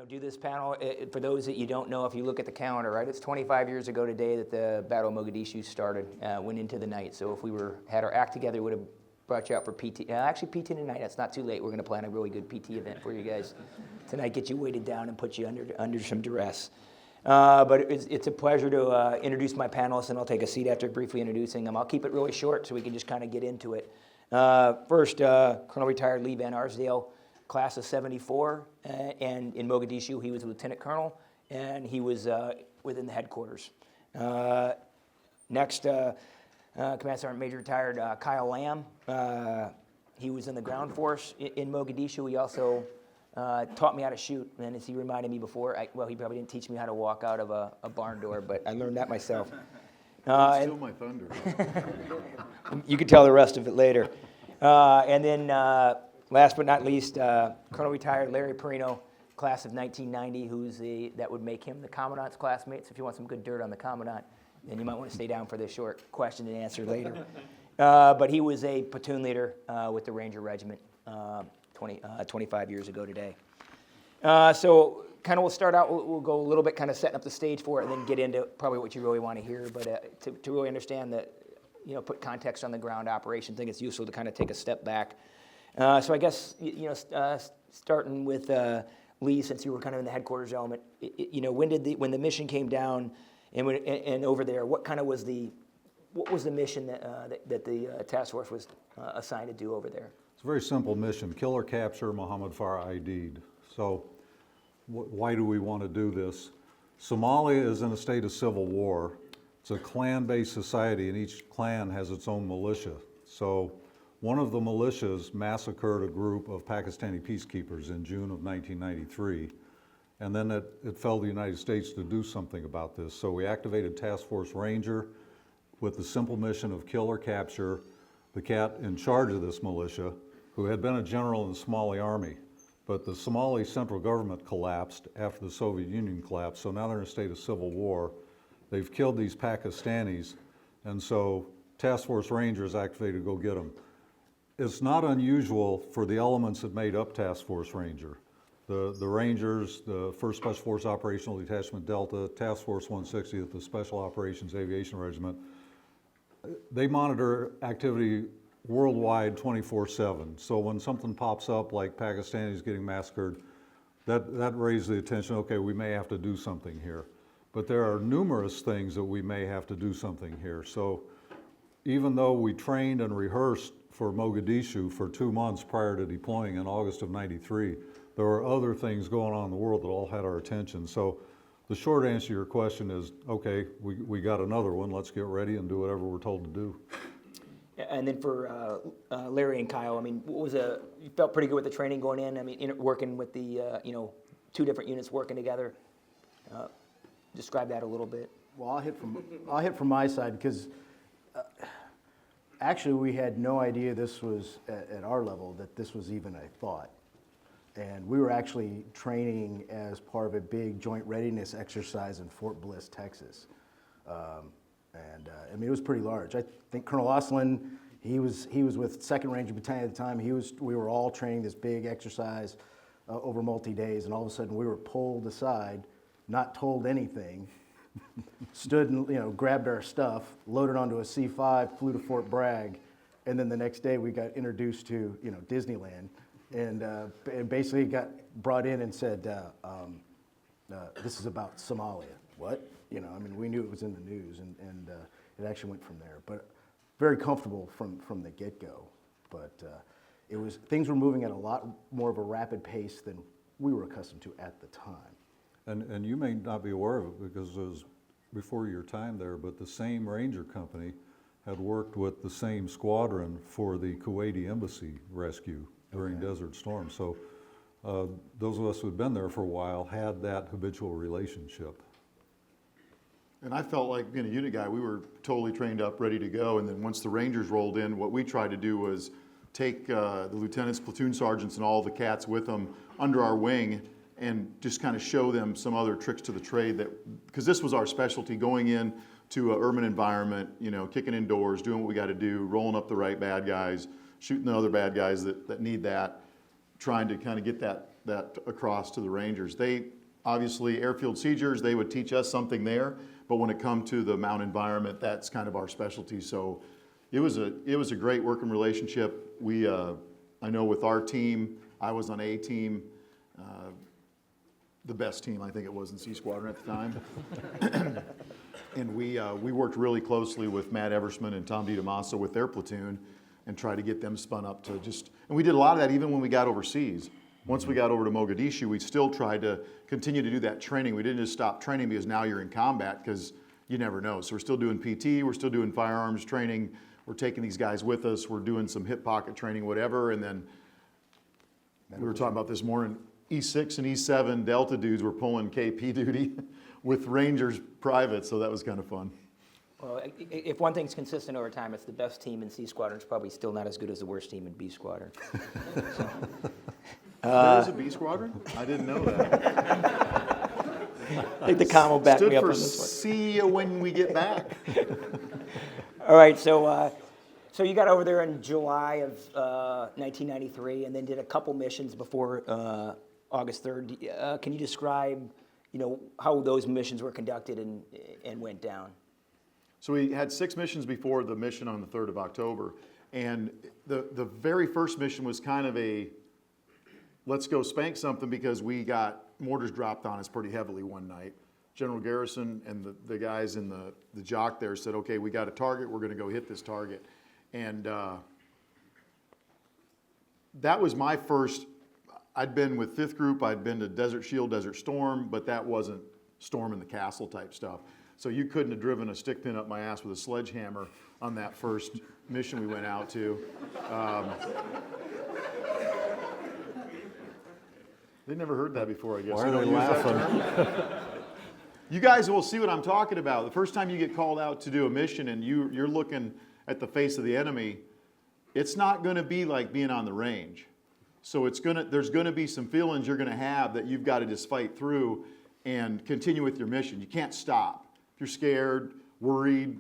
do this panel. For those that you don't know, if you look at the calendar, right, it's 25 years ago today that the Battle of Mogadishu started, went into the night. So if we had our act together, we would have brought you out for PT. Actually, PT tonight, that's not too late. We're going to plan a really good PT event for you guys tonight, get you weighted down and put you under some duress. But it's a pleasure to introduce my panelists, and I'll take a seat after briefly introducing them. I'll keep it really short so we can just kind of get into it. First, Colonel Retired Lee VanArsdale, class of 74, and in Mogadishu he was a lieutenant colonel, and he was within the headquarters. Next, Command Sergeant Major Retired Kyle Lamb. He was in the ground force in Mogadishu. He also taught me how to shoot, and as he reminded me before, well, he probably didn't teach me how to walk out of a barn door, but I learned that myself. Steal my thunder. You can tell the rest of it later. And then, last but not least, Colonel Retired Larry Perino, class of 1990, that would make him the Commandant's classmate. So if you want some good dirt on the Commandant, then you might want to stay down for this short question and answer later. But he was a platoon leader with the Ranger Regiment 25 years ago today. So kind of we'll start out, we'll go a little bit kind of setting up the stage for it and then get into probably what you really want to hear. But to really understand that, put context on the ground operation, I think it's useful to kind of take a step back. So I guess, starting with Lee, since you were kind of in the headquarters element, when the mission came down and over there, what was the mission that the task force was assigned to do over there? It's a very simple mission: kill or capture Mohammed Farah ID'd. So why do we want to do this? Somalia is in a state of civil war. It's a clan-based society, and each clan has its own militia. So one of the militias massacred a group of Pakistani peacekeepers in June of 1993, and then it fell to the United States to do something about this. So we activated Task Force Ranger with the simple mission of kill or capture the cat in charge of this militia, who had been a general in the Somali army. But the Somali central government collapsed after the Soviet Union collapsed, so now they're in a state of civil war. They've killed these Pakistanis, and so Task Force Ranger is activated to go get them. It's not unusual for the elements that made up Task Force Ranger. The Rangers, the 1st Special Force Operational Detachment Delta, Task Force 160th, the Special Operations Aviation Regiment, they monitor activity worldwide 24/7. So when something pops up like Pakistanis getting massacred, that raised the attention, okay, we may have to do something here. But there are numerous things that we may have to do something here. So even though we trained and rehearsed for Mogadishu for 2 months prior to deploying in August of '93, there were other things going on in the world that all had our attention. So the short answer to your question is, okay, we got another one, let's get ready and do whatever we're told to do. And then for Larry and Kyle, I mean, you felt pretty good with the training going in? I mean, working with the, 2 different units working together. Describe that a little bit. Well, I'll hit from my side, because actually we had no idea this was, at our level, that this was even a thought. And we were actually training as part of a big joint readiness exercise in Fort Bliss, Texas. I mean, it was pretty large. I think Colonel Oslin, he was with 2nd Ranger Battalion at the time. We were all training this big exercise over multi-days, and all of a sudden we were pulled aside, not told anything, stood and grabbed our stuff, loaded onto a C-5, flew to Fort Bragg, and then the next day we got introduced to Disneyland, and basically got brought in and said, this is about Somalia. What? I mean, we knew it was in the news, and it actually went from there. But very comfortable from the get-go. But things were moving at a lot more of a rapid pace than we were accustomed to at the time. And you may not be aware of it because it was before your time there, but the same Ranger company had worked with the same squadron for the Kuwaiti embassy rescue during Desert Storm. So those of us who had been there for a while had that habitual relationship. And I felt like being a unit guy, we were totally trained up, ready to go. And then once the Rangers rolled in, what we tried to do was take the lieutenants, platoon sergeants, and all the cats with them under our wing and just kind of show them some other tricks to the trade, because this was our specialty, going in to an urban environment, kicking in doors, doing what we got to do, rolling up the right bad guys, shooting the other bad guys that need that, trying to kind of get that that across to the Rangers. They, obviously, airfield siegers, they would teach us something there, but when it come to the mountain environment, that's kind of our specialty. So it was a great working relationship. We, I know with our team, I was on A team, the best team I think it was in C Squadron at the time. And we worked really closely with Matt Eversman and Tom DiDamaso with their platoon and tried to get them spun up to just, and we did a lot of that even when we got overseas. Once we got over to Mogadishu, we still tried to continue to do that training. We didn't just stop training because now you're in combat, because you never know. So we're still doing PT, we're still doing firearms training, we're taking these guys with us, we're doing some hip pocket training, whatever, and then we were talking about this morning, E6 and E7 Delta dudes were pulling KP duty with Rangers privates, so that was kind of fun. Well, if one thing's consistent over time, it's the best team in C Squadron is probably still not as good as the worst team in B Squadron. There is a B Squadron? I didn't know that. I think the comm will back Stood me up for on this one. see you when we get back. All right, so you got over there in July of 1993, and then did a couple missions before August 3rd. Can you describe, how those missions were conducted and went down? So we had 6 missions before the mission on the 3rd of October, and the very first mission was kind of a let's go spank something, because we got mortars dropped on us pretty heavily one night. General Garrison and the guys in the jock there said, okay, we got a target, we're going to go hit this target. And that was my first, I'd been with 5th Group, I'd been to Desert Shield, Desert Storm, but that wasn't storming the castle type stuff. So you couldn't have driven a stick pin up my ass with a sledgehammer on that first mission we went out to. They never heard that before, I guess. Why You are don't they use that laughing? term? You guys will see what I'm talking about. The first time you get called out to do a mission and you're looking at the face of the enemy, it's not going to be like being on the range. So there's going to be some feelings you're going to have that you've got to just fight through and continue with your mission. You can't stop. If you're scared, worried,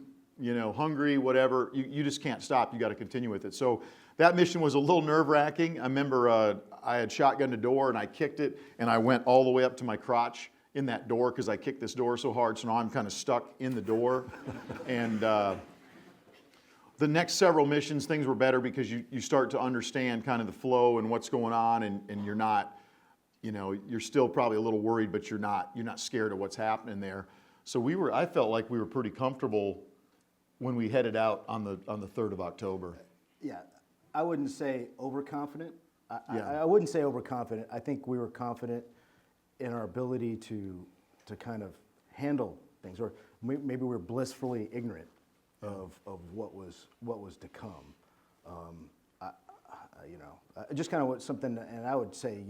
hungry, whatever, you just can't stop. You got to continue with it. So that mission was a little nerve-wracking. I remember I had shotgunned a door and I kicked it and I went all the way up to my crotch in that door because I kicked this door so hard, so now I'm kind of stuck in the door. And the next several missions, things were better because you start to understand kind of the flow and what's going on, and you're not, you're still probably a little worried, but you're not scared of what's happening there. So I felt like we were pretty comfortable when we headed out on the 3rd of October. Yeah, I wouldn't say overconfident. Yeah. I wouldn't say overconfident. I think we were confident in our ability to kind of handle things, or maybe we were blissfully ignorant of what was to come. Just kind of what something, and I would say,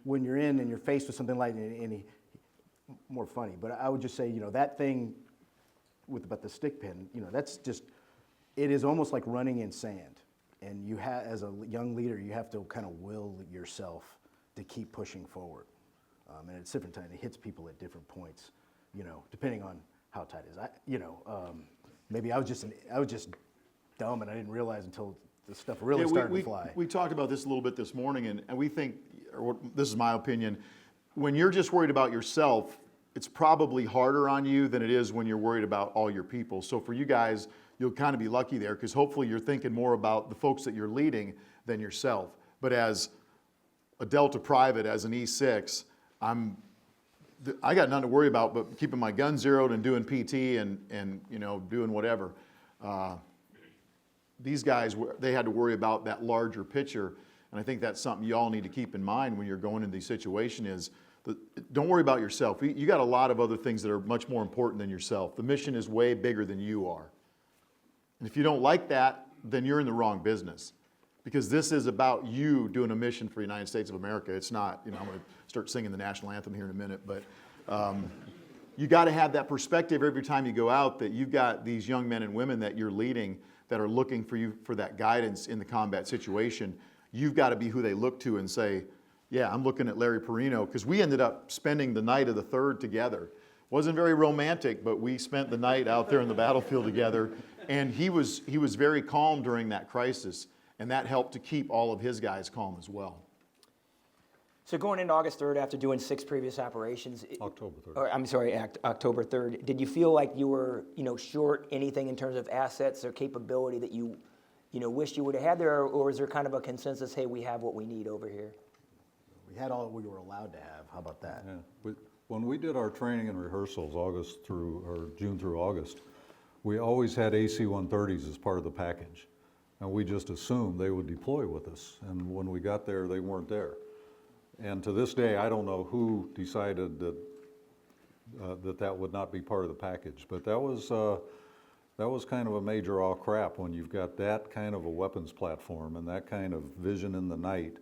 when you're in and you're faced with something like any more funny, but I would just say, that thing about the stick pin, that's just, it is almost like running in sand. And you have, as a young leader, you have to kind of will yourself to keep pushing forward. And it's different time. It hits people at different points, depending on how tight it is. Maybe I was just dumb and I didn't realize until the stuff really started to fly. We talked about this a little bit this morning, and we think, this is my opinion, when you're just worried about yourself, it's probably harder on you than it is when you're worried about all your people. So for you guys, you'll kind of be lucky there, because hopefully you're thinking more about the folks that you're leading than yourself. But as a Delta private, as an E6, I got nothing to worry about but keeping my gun zeroed and doing PT and doing whatever. These guys, they had to worry about that larger picture, and I think that's something you all need to keep in mind when you're going into these situations is, don't worry about yourself. You got a lot of other things that are much more important than yourself. The mission is way bigger than you are. And if you don't like that, then you're in the wrong business. Because this is about you doing a mission for the United States of America. It's not, I'm going to start singing the national anthem here in a minute, but you got to have that perspective every time you go out, that you've got these young men and women that you're leading that are looking for you for that guidance in the combat situation. You've got to be who they look to and say, yeah, I'm looking at Larry Perino, because we ended up spending the night of the 3rd together. Wasn't very romantic, but we spent the night out there in the battlefield together, and he was very calm during that crisis, and that helped to keep all of his guys calm as well. So going into August 3rd, after doing 6 previous operations, October 3rd. or I'm sorry, October 3rd, did you feel like you were, short anything in terms of assets or capability that you wished you would have had there, or is there kind of a consensus, hey, we have what we need over here? We had all we were allowed to have. How about that? Yeah. When we did our training and rehearsals, June through August, we always had AC-130s as part of the package. And we just assumed they would deploy with us. And when we got there, they weren't there. And to this day, I don't know who decided that that would not be part of the package. But that was kind of a major aw crap when you've got that kind of a weapons platform and that kind of vision in the night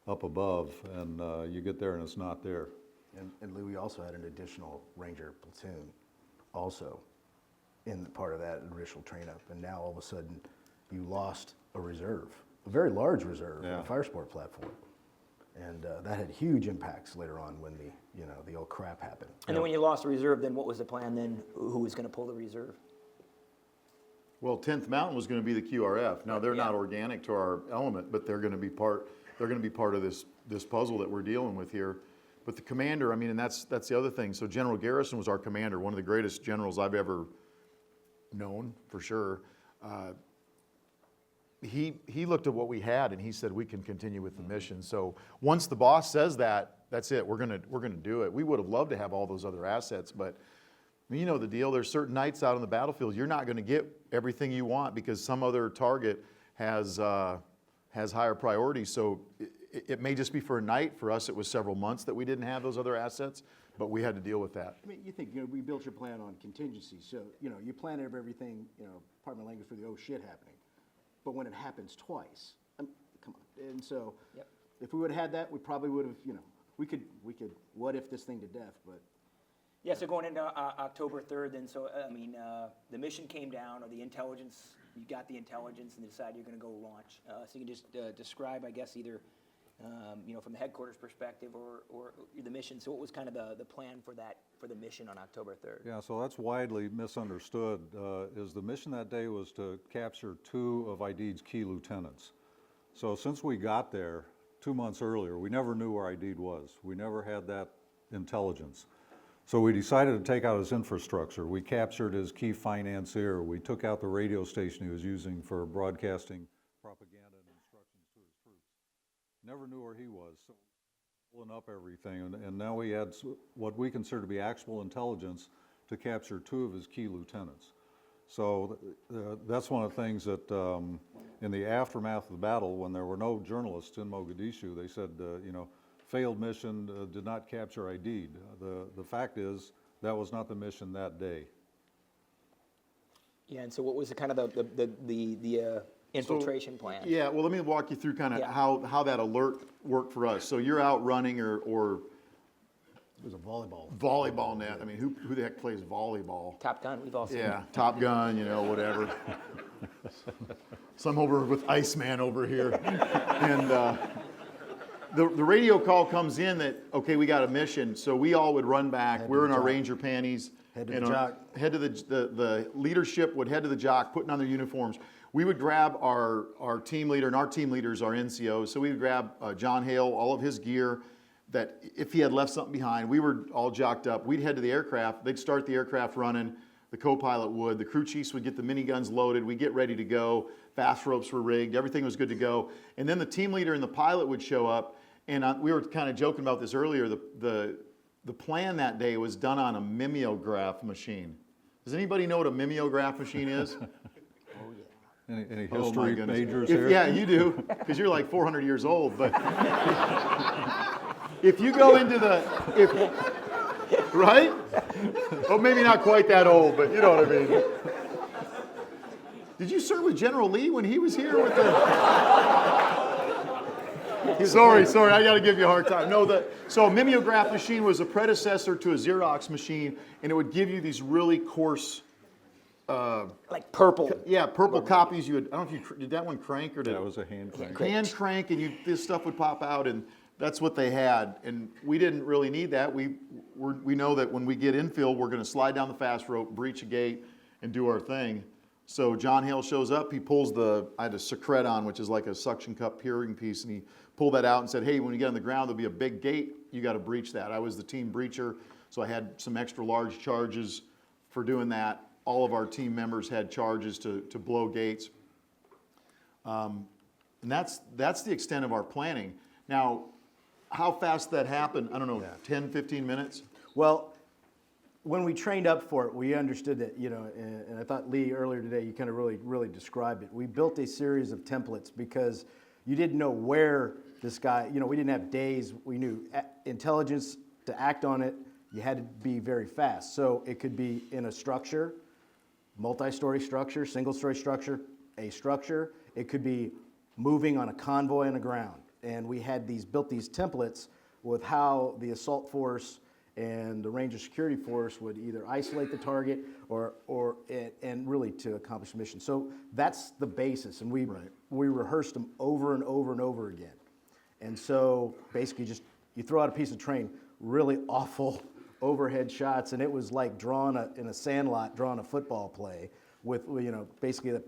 up above, and you get there and it's not there. And Lou, we also had an additional Ranger platoon also in part of that initial train up. And now all of a sudden you lost a reserve, a very large reserve, Yeah. on a fire sport platform. And that had huge impacts later on when the old crap happened. And then when you lost the reserve, then what was the plan then? Who was going to pull the reserve? Well, 10th Mountain was going to be the QRF. Now, they're Yeah. not organic to our element, but they're going to be part of this puzzle that we're dealing with here. But the commander, I mean, and that's the other thing. So General Garrison was our commander, one of the greatest generals I've ever known, for sure. He looked at what we had and he said we can continue with the mission. So once the boss says that, that's it. We're gonna do it. We would have loved to have all those other assets, but you know the deal. There's certain nights out on the battlefield you're not going to get everything you want because some other target has higher priorities. So it may just be for a night. For us, it was several months that we didn't have those other assets, but we had to deal with that. I mean, you think, we built your plan on contingency, so, you plan everything, pardon my language, for the oh shit happening. But when it happens twice, come on. And so, Yep. if we would have had that, we probably would have, we could what if this thing to death, but. Yeah, so going into October 3rd, then, so, the mission came down, or the intelligence, you got the intelligence and decided you're going to go launch. So you can just describe, I guess, either, from the headquarters perspective or the mission. So what was kind of the plan for the mission on October 3rd? Yeah, so that's widely misunderstood, is the mission that day was to capture 2 of ID's key lieutenants. So since we got there 2 months earlier, we never knew where ID was. We never had that intelligence. So we decided to take out his infrastructure. We captured his key financier. We took out the radio station he was using for broadcasting propaganda and instructions to his troops. Never knew where he was, so pulling up everything. And now we had what we consider to be actual intelligence to capture 2 of his key lieutenants. So that's one of the things that in the aftermath of the battle, when there were no journalists in Mogadishu, they said, failed mission, did not capture ID. The fact is, that was not the mission that day. Yeah, and so what was the kind of the infiltration plan? Yeah, well, let me walk you through kind of how that alert worked for us. So you're out running or It was a volleyball net. I mean, who the heck plays volleyball? Top Gun, we've all seen it. Yeah, Top Gun, whatever. Some over with Iceman over here. And the radio call comes in that, okay, we got a mission. So we all would run back. We're in our Ranger panties. Head to the jock. Head to the leadership would head to the jock, putting on their uniforms. We would grab our team leader, and our team leaders are NCOs. So we would grab John Hale, all of his gear, that if he had left something behind, we were all jocked up. We'd head to the aircraft. They'd start the aircraft running. The co-pilot would. The crew chiefs would get the miniguns loaded. We'd get ready to go. Fast ropes were rigged. Everything was good to go. And then the team leader and the pilot would show up. And we were kind of joking about this earlier. The plan that day was done on a mimeograph machine. Does anybody know what a mimeograph machine is? Any Oh, my history goodness. majors here? Yeah, you do, because you're like 400 years old. But if you go into right? Oh, maybe not quite that old, but you know what I mean. Did you serve with General Lee when he was here with the... Sorry, I got to give you a hard time. No, so a mimeograph machine was a predecessor to a Xerox machine, and it would give you these really coarse... Like purple. Yeah, purple copies. I don't know if you did that one crank or did That was a hand crank. hand crank, and this stuff would pop out, and that's what they had. And we didn't really need that. We know that when we get infill, we're going to slide down the fast rope, breach a gate, and do our thing. So John Hale shows up, he pulls I had a secret on, which is like a suction cup peering piece, and he pulled that out and said, hey, when you get on the ground, there'll be a big gate, you gotta breach that. I was the team breacher, so I had some extra large charges for doing that. All of our team members had charges to blow gates. And that's the extent of our planning. Now, how fast that happened, I don't know, 10, 15 minutes? Well, when we trained up for it, we understood that, you know, and I thought Lee earlier today, you kind of really described it. We built a series of templates because you didn't know where this guy, you know, we didn't have days. We knew intelligence to act on it, you had to be very fast. So it could be in a structure, multi-story structure, single-story structure, a structure. It could be moving on a convoy on the ground. And we had built these templates with how the assault force and the Ranger security force would either isolate the target and really to accomplish the mission. So that's the basis, and we rehearsed them over and over and over again. And so basically just, you throw out a piece of terrain, really awful overhead shots, and it was like in a sandlot, drawing a football play with, you know, basically a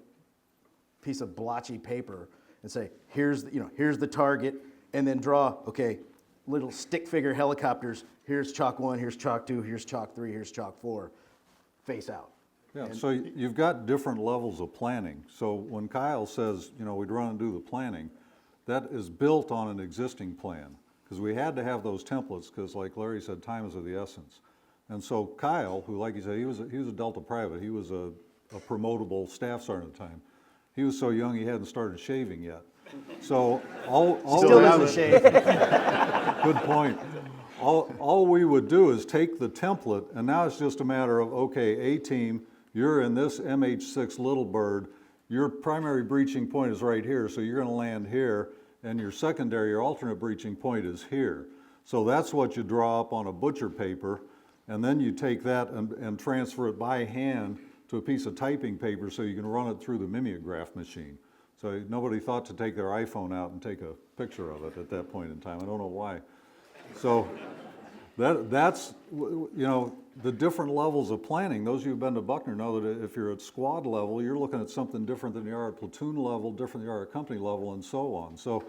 piece of blotchy paper and say, here's the target, and then draw, okay, little stick figure helicopters. Here's chalk 1, here's chalk 2, here's chalk 3, here's chalk 4. Face out. Yeah, so you've got different levels of planning. So when Kyle says, you know, we'd run and do the planning, that is built on an existing plan. Because we had to have those templates, because like Larry said, time is of the essence. And so Kyle, who, like you said, he was a Delta private. He was a promotable staff sergeant at the time. He was so young he hadn't started shaving yet. So Still doesn't shave. Good point. All we would do is take the template, and now it's just a matter of, okay, A team, you're in this MH6 Little Bird, your primary breaching point is right here, so you're gonna land here, and your secondary, your alternate breaching point is here. So that's what you draw up on a butcher paper, and then you take that and transfer it by hand to a piece of typing paper so you can run it through the mimeograph machine. So nobody thought to take their iPhone out and take a picture of it at that point in time. I don't know why. So that's, you know, the different levels of planning. Those of you who've been to Buckner know that if you're at squad level, you're looking at something different than you are at platoon level, different than you are at company level, and so on. So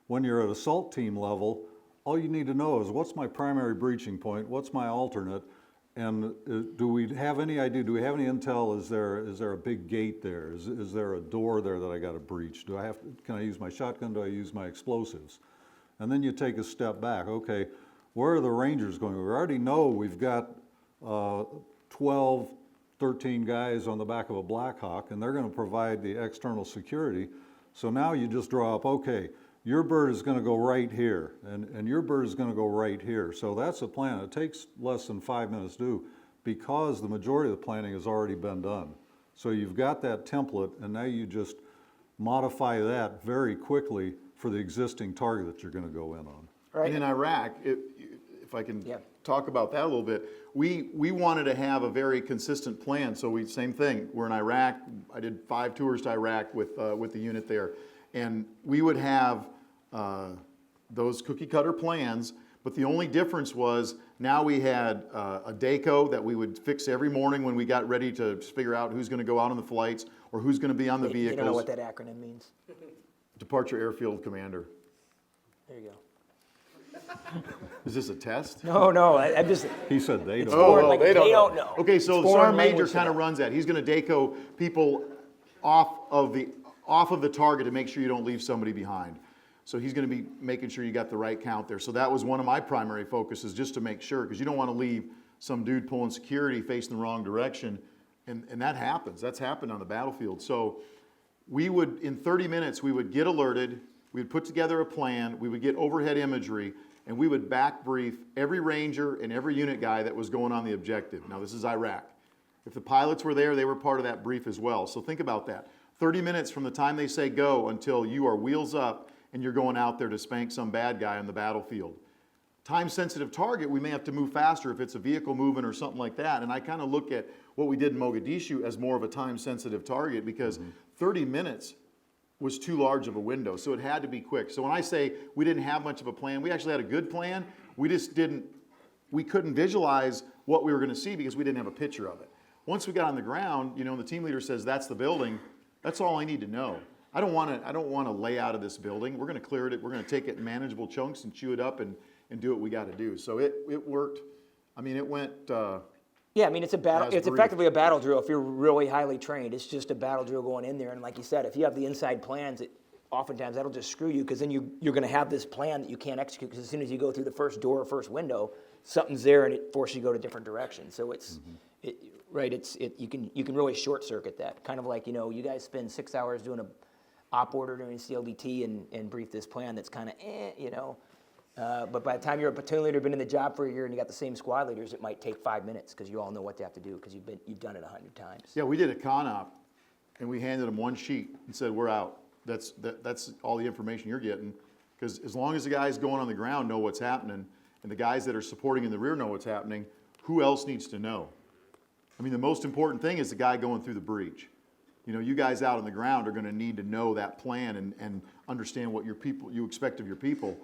when you're at assault team level, all you need to know is what's my primary breaching point, what's my alternate, and do we have any idea, do we have any intel, is there a big gate there? Is there a door there that I got to breach? Can I use my shotgun, do I use my explosives? And then you take a step back, okay, where are the Rangers going? We already know we've got 12, 13 guys on the back of a Black Hawk, and they're going to provide the external security. So now you just draw up, okay, your bird is going to go right here, and your bird is going to go right here. So that's the plan. It takes less than 5 minutes to do because the majority of the planning has already been done. So you've got that template, and now you just modify that very quickly for the existing target that you're going to go in on. Right. And in Iraq, if I can talk about that a little bit, we wanted to have a very consistent plan. So same thing, we're in Iraq. I did 5 tours to Iraq with the unit there. And we would have those cookie cutter plans, but the only difference was now we had a DACO that we would fix every morning when we got ready to figure out who's going to go out on the flights or who's going to be on the vehicles. You don't know what that acronym means? Departure Airfield Commander. There you go. Is this a test? No, I'm just, He said they don't. foreign language. They don't know. Okay, so It's the foreign Sergeant Major language to kind of them. runs that. He's going to DACO people off of the target to make sure you don't leave somebody behind. So he's going to be making sure you got the right count there. So that was one of my primary focuses, just to make sure, because you don't want to leave some dude pulling security facing the wrong direction, and that happens. That's happened on the battlefield. So we would, in 30 minutes, we would get alerted, we would put together a plan, we would get overhead imagery, and we would back brief every Ranger and every unit guy that was going on the objective. Now this is Iraq. If the pilots were there, they were part of that brief as well. So think about that. 30 minutes from the time they say go until you are wheels up and you're going out there to spank some bad guy on the battlefield. Time-sensitive target, we may have to move faster if it's a vehicle moving or something like that. And I kind of look at what we did in Mogadishu as more of a time-sensitive target because 30 minutes was too large of a window, so it had to be quick. So when I say we didn't have much of a plan, we actually had a good plan. We couldn't visualize what we were going to see because we didn't have a picture of it. Once we got on the ground, you know, and the team leader says, that's the building, that's all I need to know. I don't want to lay out of this building. We're going to clear it. We're going to take it in manageable chunks and chew it up and do what we got to do. So it worked. I mean, it went. Yeah, I mean, it's a battle. As It's brief. effectively a battle drill if you're really highly trained. It's just a battle drill going in there. And like you said, if you have the inside plans, oftentimes that'll just screw you because then you're going to have this plan that you can't execute because as soon as you go through the first door or first window, something's there and it forces you to go to different directions. So it's, you can really short circuit that. Kind of like, you know, you guys spend 6 hours doing a op order during CLDT and brief this plan that's kind of, you know. But by the time you're a platoon leader, been in the job for a year, and you got the same squad leaders, it might take 5 minutes because you all know what they have to do because you've done it 100 times. Yeah, we did a con op, and we handed them one sheet and said, "We're out. That's all the information you're getting." Because as long as the guys going on the ground know what's happening, and the guys that are supporting in the rear know what's happening, who else needs to know? I mean, the most important thing is the guy going through the breach. You know, you guys out on the ground are going to need to know that plan and understand what you expect of your people.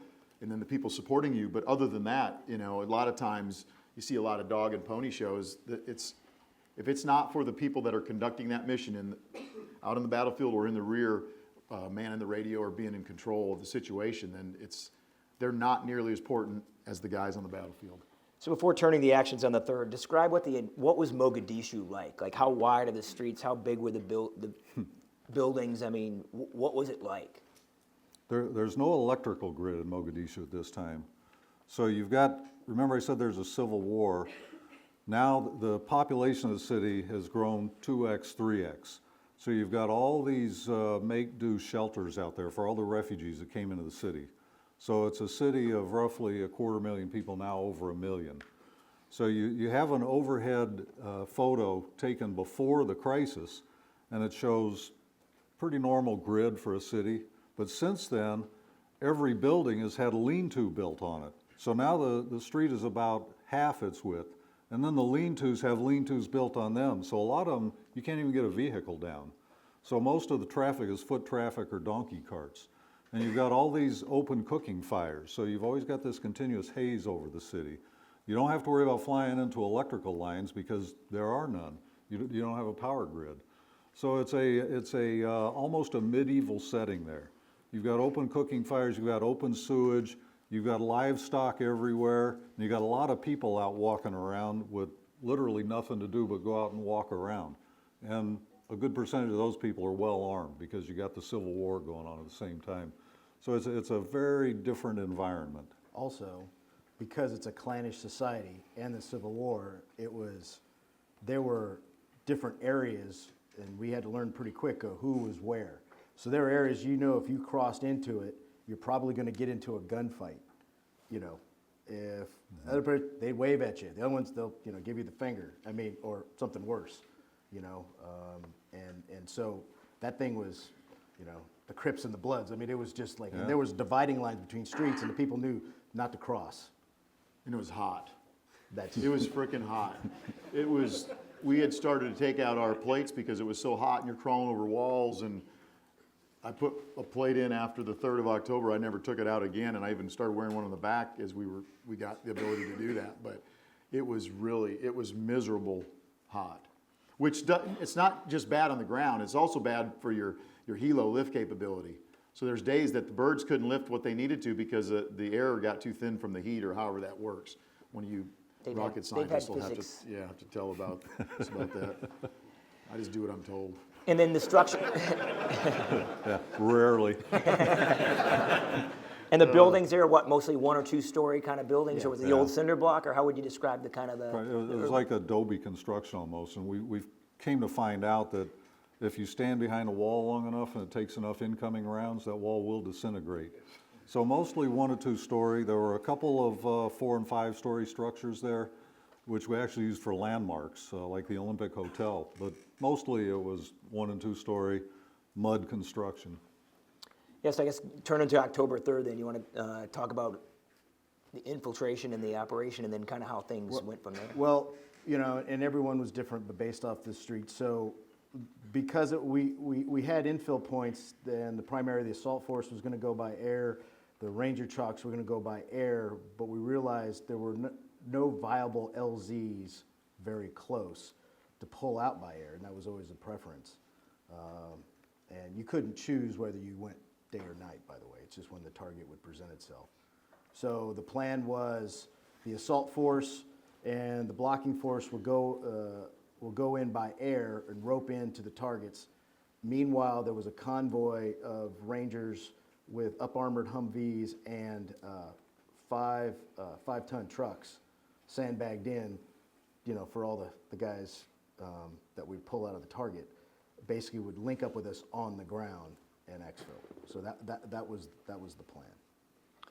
And then the people supporting you. But other than that, you know, a lot of times you see a lot of dog and pony shows. That if it's not for the people that are conducting that mission out on the battlefield or in the rear, manning the radio or being in control of the situation, then they're not nearly as important as the guys on the battlefield. So before turning the actions on the 3rd, describe what was Mogadishu like? Like how wide are the streets? How big were the buildings? I mean, what was it like? There's no electrical grid in Mogadishu at this time. So you've got, remember I said there's a civil war. Now the population of the city has grown 2x, 3x. So you've got all these make-do shelters out there for all the refugees that came into the city. So it's a city of roughly 250,000 people, now over 1 million. So you have an overhead photo taken before the crisis, and it shows pretty normal grid for a city. But since then, every building has had a lean-to built on it. So now the street is about half its width. And then the lean-tos have lean-tos built on them. So a lot of them, you can't even get a vehicle down. So most of the traffic is foot traffic or donkey carts. And you've got all these open cooking fires. So you've always got this continuous haze over the city. You don't have to worry about flying into electrical lines because there are none. You don't have a power grid. So it's almost a medieval setting there. You've got open cooking fires, you've got open sewage, you've got livestock everywhere, and you've got a lot of people out walking around with literally nothing to do but go out and walk around. And a good percentage of those people are well armed because you got the Civil War going on at the same time. So it's a very different environment. Also, because it's a clannish society and the Civil War, there were different areas, and we had to learn pretty quick who was where. So there are areas, you know, if you crossed into it, you're probably going to get into a gunfight. You know, if other person, they wave at you. The other ones, they'll, you know, give you the finger. I mean, or something worse. You know, and so that thing was, you know, the Crips and the Bloods. I mean, it was just like, and there was dividing lines between streets, and the people knew not to cross. And it was hot. That's It was freaking hot. We had started to take out our plates because it was so hot and you're crawling over walls, and I put a plate in after the 3rd of October. I never took it out again, and I even started wearing one on the back as we got the ability to do that. But it was miserable hot, which it's not just bad on the ground. It's also bad for your helo lift capability. So there's days that the birds couldn't lift what they needed to because the air got too thin from the heat, or however that works. When you rocket scientists will have to tell about that. I just do what I'm told. And then the structure, Yeah, rarely. and the buildings there, what, mostly 1 or 2 story kind of buildings, or was it the Yeah. old cinder block, or how would you describe the kind of the? Right, it was like adobe construction almost, and we came to find out that if you stand behind a wall long enough and it takes enough incoming rounds, that wall will disintegrate. So mostly 1 or 2 story. There were a couple of 4 and 5 story structures there, which we actually used for landmarks, like the Olympic Hotel. But mostly it was 1 and 2 story mud construction. Yes, I guess turn into October 3rd, then you want to talk about the infiltration and the operation, and then kind of how things went from there. Well, you know, and everyone was different, but based off the street. So because we had infill points, then the assault force was going to go by air, the Ranger trucks were going to go by air, but we realized there were no viable LZs very close. to pull out by air, and that was always the preference. And you couldn't choose whether you went day or night, by the way. It's just when the target would present itself. So the plan was the assault force and the blocking force will go in by air and rope into the targets. Meanwhile, there was a convoy of Rangers with up-armored Humvees and 5-ton trucks sandbagged in, for all the guys that we pull out of the target, basically would link up with us on the ground and exfil. So that was the plan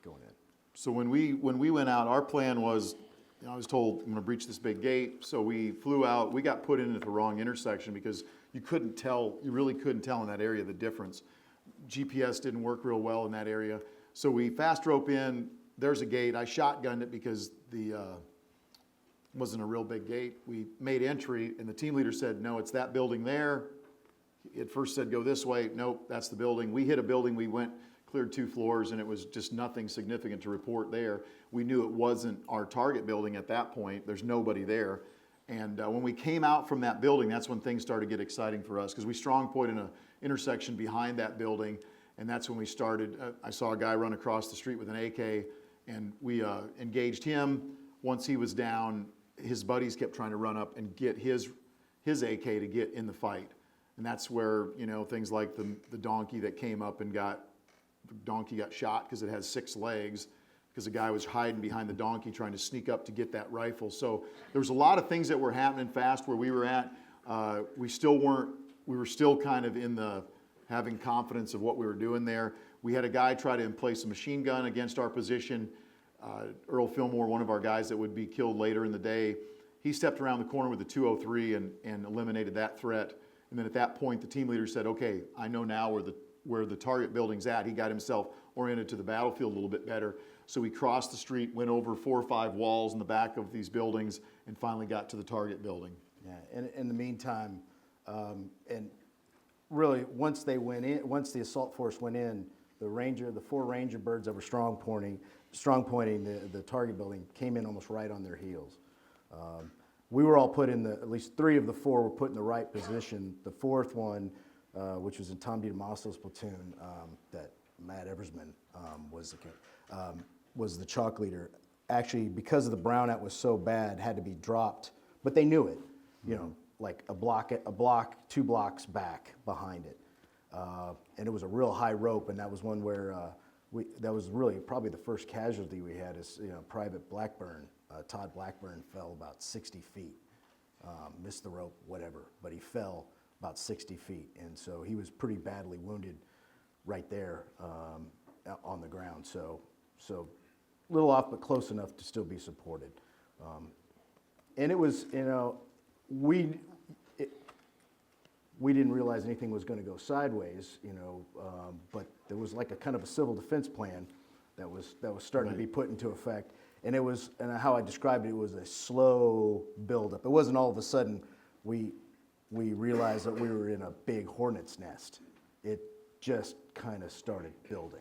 going in. So when we went out, our plan was, I was told I'm going to breach this big gate. So we flew out. We got put in at the wrong intersection because you really couldn't tell in that area the difference. GPS didn't work real well in that area. So we fast rope in. There's a gate. I shotgunned it because the wasn't a real big gate. We made entry, and the team leader said, "No, it's that building there." It first said, "Go this way." Nope, that's the building. We hit a building. We went, cleared 2 floors, and it was just nothing significant to report there. We knew it wasn't our target building at that point. There's nobody there. And when we came out from that building, that's when things started to get exciting for us because we strong point in an intersection behind that building, and that's when we started. I saw a guy run across the street with an AK, and we engaged him. Once he was down, his buddies kept trying to run up and get his AK to get in the fight. And that's where, things like the donkey that came up and got shot because it has 6 legs, because the guy was hiding behind the donkey trying to sneak up to get that rifle. So there was a lot of things that were happening fast where we were at. We were still kind of in the having confidence of what we were doing there. We had a guy try to place a machine gun against our position. Earl Fillmore, one of our guys that would be killed later in the day, he stepped around the corner with a 203 and eliminated that threat. And then at that point, the team leader said, "Okay, I know now where the target building's at." He got himself oriented to the battlefield a little bit better. So we crossed the street, went over 4 or 5 walls in the back of these buildings, and finally got to the target building. Yeah, and in the meantime, and really once the assault force went in, the 4 Ranger birds that were strong pointing the target building came in almost right on their heels. We were all put in at least 3 of the 4 were put in the right position. The 4th one, which was in Tom DiDamaso's platoon, that Matt Eversman was the chalk leader. Actually, because of the brownout was so bad, had to be dropped, but they knew it, like a block, 2 blocks back behind it. And it was a real high rope, and that was one where that was really probably the first casualty we had is, Private Blackburn. Todd Blackburn fell about 60 feet, missed the rope, whatever, but he fell about 60 feet. And so he was pretty badly wounded right there on the ground. So a little off, but close enough to still be supported. And it was, we didn't realize anything was going to go sideways, but there was like a kind of a civil defense plan that was starting to be put into effect. And it was, and how I described it, was a slow buildup. It wasn't all of a sudden we realized that we were in a big hornet's nest. It just kind of started building.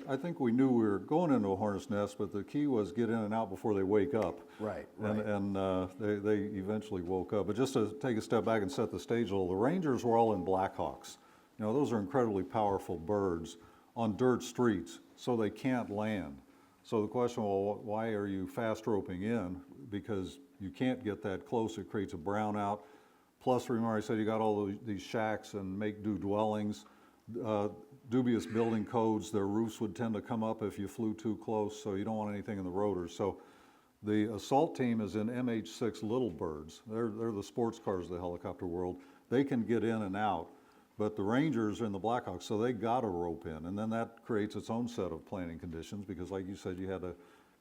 I think we knew we were going into a hornet's nest, but the key was get in and out before they wake up. Right. And they eventually woke up. But just to take a step back and set the stage a little, the Rangers were all in Blackhawks. Those are incredibly powerful birds on dirt streets, so they can't land. So the question, well, why are you fast roping in? Because you can't get that close. It creates a brownout. Plus, remember I said you got all these shacks and make-do dwellings. Dubious building codes, their roofs would tend to come up if you flew too close, so you don't want anything in the rotors. So the assault team is in MH6 Little Birds. They're the sports cars of the helicopter world. They can get in and out, but the Rangers are in the Blackhawks, so they got to rope in. And then that creates its own set of planning conditions because, like you said, you had a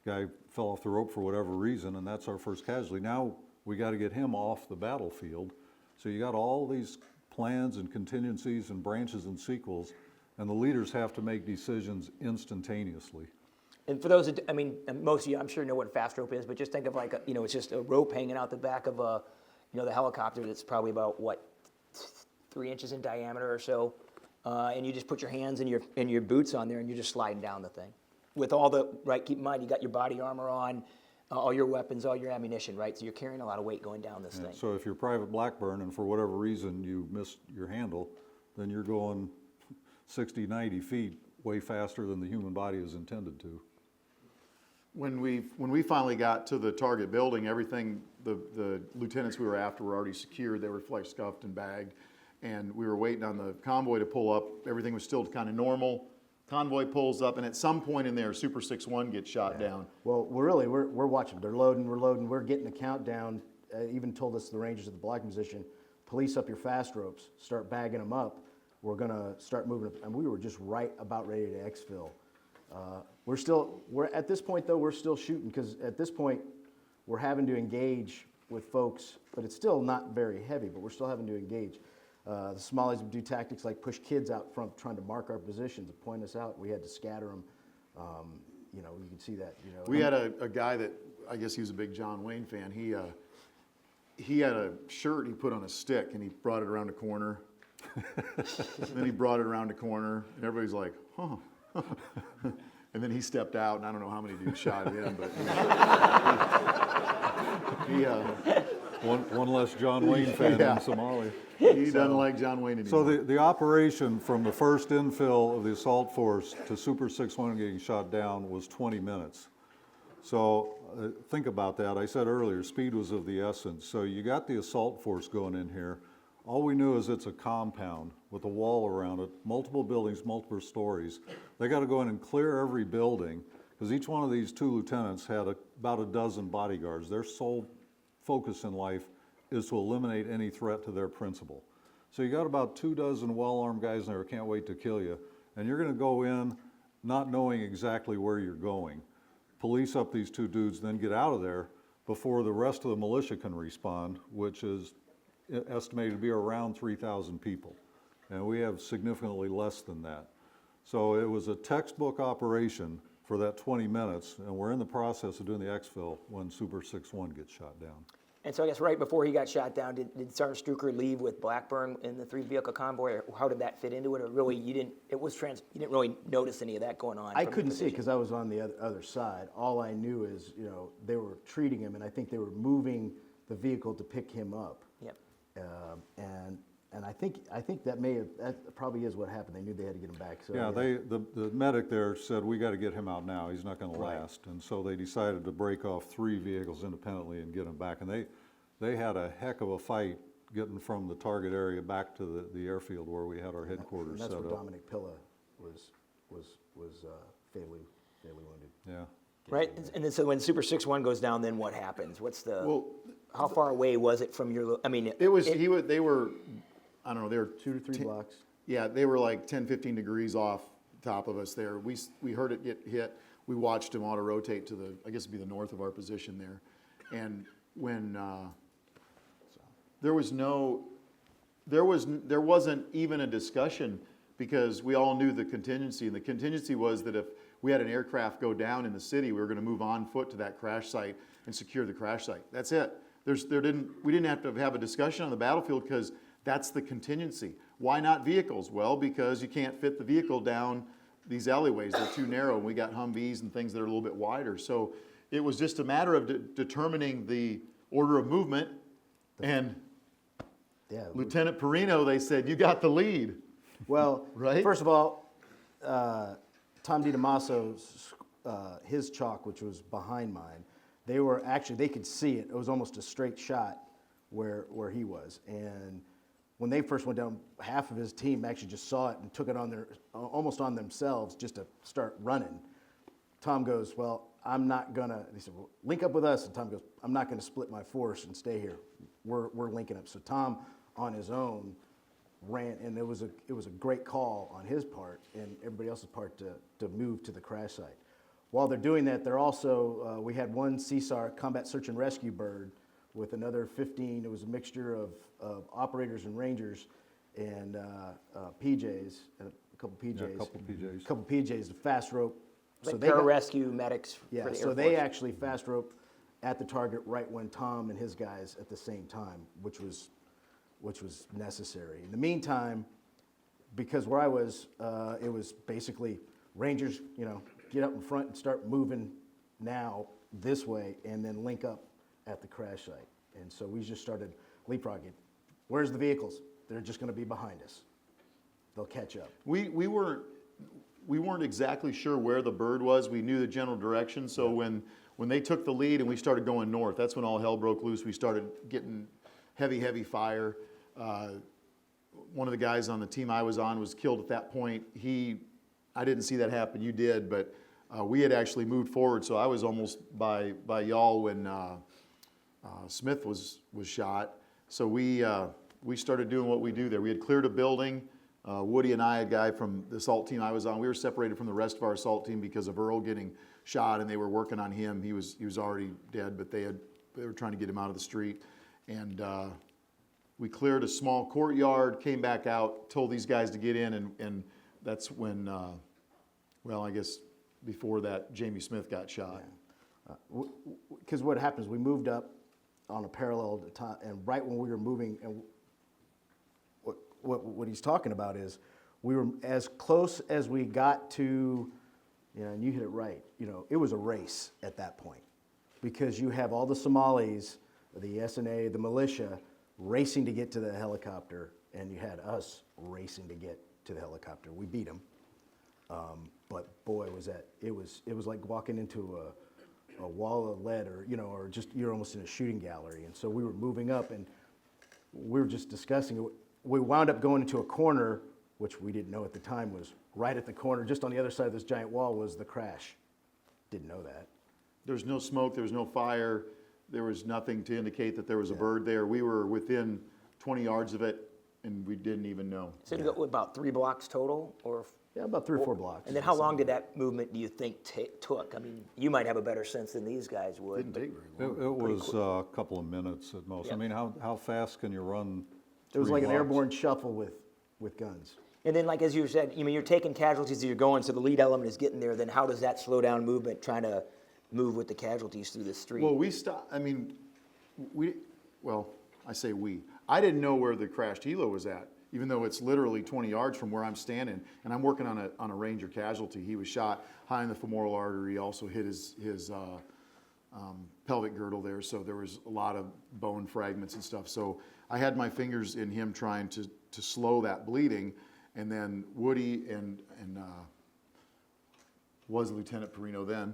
guy fell off the rope for whatever reason, and that's our first casualty. Now we got to get him off the battlefield. So you got all these plans and contingencies and branches and sequels, and the leaders have to make decisions instantaneously. And for those, most of you, I'm sure, know what fast rope is, but just think of like, it's just a rope hanging out the back of the helicopter that's probably about, 3 inches in diameter or so, and you just put your hands and your boots on there, and you're just sliding down the thing. With all keep in mind, you got your body armor on, all your weapons, all your ammunition, right? So you're carrying a lot of weight going down this thing. So if you're Private Blackburn and for whatever reason you missed your handle, then you're going 60, 90 feet way faster than the human body is intended to. When we finally got to the target building, everything, the lieutenants we were after were already secured. They were like scuffed and bagged, and we were waiting on the convoy to pull up. Everything was still kind of normal. Convoy pulls up, and at some point in there, Super 6-1 gets shot down. Well, we're watching. They're loading. We're loading. We're getting the countdown. Even told us the Rangers at the blocking position, police up your fast ropes. Start bagging them up. We're gonna start moving. And we were just right about ready to exfil. We're at this point though. We're still shooting because at this point, we're having to engage with folks, but it's still not very heavy. But we're still having to engage. The Somalis would do tactics like push kids out front, trying to mark our positions, point us out. We had to scatter them. You know, you can see that. You know, We had a guy that, I guess he was a big John Wayne fan. He had a shirt he put on a stick, and he brought it around a corner. Then he brought it around a corner, and everybody's like, huh. And then he stepped out, and I don't know how many dudes shot him, but One less John Wayne fan Yeah. than Somali. he doesn't like John Wayne anymore. So the operation from the first infill of the assault force to Super 6-1 getting shot down was 20 minutes. So think about that. I said earlier, speed was of the essence. So you got the assault force going in here. All we knew is it's a compound with a wall around it, multiple buildings, multiple stories. They got to go in and clear every building because each one of these two lieutenants had about a dozen bodyguards. Their sole focus in life is to eliminate any threat to their principal. So you got about 24 well-armed guys in there who can't wait to kill you, and you're going to go in not knowing exactly where you're going. Police up these two dudes, then get out of there before the rest of the militia can respond, which is estimated to be around 3,000 people. And we have significantly less than that. So it was a textbook operation for that 20 minutes, and we're in the process of doing the exfil when Super 6-1 gets shot down. And so I guess right before he got shot down, did Sergeant Struker leave with Blackburn in the 3-vehicle convoy, or how did that fit into it? Or really, you didn't really notice any of that going on? I from your couldn't see it position? because I was on the other side. All I knew is, you know, they were treating him, and I think they were moving the vehicle to pick him up. Yep. And I think that probably is what happened. They knew they had to get him back. So Yeah, the medic there said, we got to get him out now. He's not going to last. And so they decided to break off 3 vehicles independently and get him back. And they had a heck of a fight getting from the target area back to the airfield where we had our headquarters and that's set where up. Dominic Pilla was fatally wounded. Yeah. Right, and then so when Super 6-1 goes down, then what happens? How far away was it from your? I mean, they were, I don't know, they were 2 to 3 blocks. Yeah, they were like 10, 15 degrees off top of us there. We heard it get hit. We watched him auto rotate to I guess it'd be the north of our position there. And when there wasn't even a discussion because we all knew the contingency. And the contingency was that if we had an aircraft go down in the city, we were going to move on foot to that crash site and secure the crash site. That's it. We didn't have to have a discussion on the battlefield because that's the contingency. Why not vehicles? Well, because you can't fit the vehicle down these alleyways. They're too narrow. And we got Humvees and things that are a little bit wider. So it was just a matter of determining the order of movement. And Lieutenant Perino, they said, you got the lead. Well, Right? first of all, Tom DiDamaso's, his chalk, which was behind mine, they could see it. It was almost a straight shot where he was. And when they first went down, half of his team actually just saw it and took it almost on themselves just to start running. Tom goes, well, I'm not gonna, he said, well, link up with us. And Tom goes, I'm not gonna split my force and stay here. We're linking up. So Tom, on his own, ran, and it was a great call on his part and everybody else's part to move to the crash site. While they're doing that, they're also, we had one CSAR, Combat Search and Rescue bird, with another 15. It was a mixture of operators and rangers and PJs, a couple PJs. Yeah, a couple PJs. A couple PJs, the fast rope. like they got- pararescue medics for yeah, the Air so Force. they actually fast roped at the target right when Tom and his guys at the same time, which was necessary. In the meantime, because where I was, it was basically Rangers, get up in front and start moving now this way and then link up at the crash site. And so we just started leapfrogging. Where's the vehicles? They're just going to be behind us. They'll catch up. We weren't exactly sure where the bird was. We knew the general direction. So when they took the lead and we started going north, that's when all hell broke loose. We started getting heavy fire. One of the guys on the team I was on was killed at that point. I didn't see that happen. You did, but we had actually moved forward. So I was almost by y'all when Smith was shot. So we started doing what we do there. We had cleared a building. Woody and I, a guy from the assault team I was on, we were separated from the rest of our assault team because of Earl getting shot, and they were working on him. He was already dead, but they were trying to get him out of the street. And we cleared a small courtyard, came back out, told these guys to get in, and that's when, well, I guess before that, Jamie Smith got shot. Because what happens, we moved up on a parallel time, and right when we were moving, and what he's talking about is we were as close as we got to, and you hit it right, it was a race at that point because you have all the Somalis, the SNA, the militia racing to get to the helicopter, and you had us racing to get to the helicopter. We beat them, but boy, it was like walking into a wall of lead, or just you're almost in a shooting gallery. And so we were moving up, and we were just discussing it. We wound up going into a corner, which we didn't know at the time was right at the corner, just on the other side of this giant wall was the crash. Didn't know that. There's no smoke, there was no fire, there was nothing to indicate that there was a bird there. We were within 20 yards of it, and we didn't even know. So you go about 3 blocks total, or? Yeah, about 3 or 4 blocks. And then how long did that movement, do you think, took? I mean, you might have a better sense than these guys would. Didn't take very long. It was a couple of minutes at most. I Yep. mean, how fast can you run? It was 3 like an blocks? airborne shuffle with guns. And then, like as you said, you're taking casualties as you're going, so the lead element is getting there. Then how does that slow down movement, trying to move with the casualties through the street? Well, we stopped, I mean, I say we. I didn't know where the crashed helo was at, even though it's literally 20 yards from where I'm standing, and I'm working on a Ranger casualty. He was shot high in the femoral artery, also hit his pelvic girdle there, so there was a lot of bone fragments and stuff. So I had my fingers in him trying to slow that bleeding, and then Woody and was Lieutenant Perino then,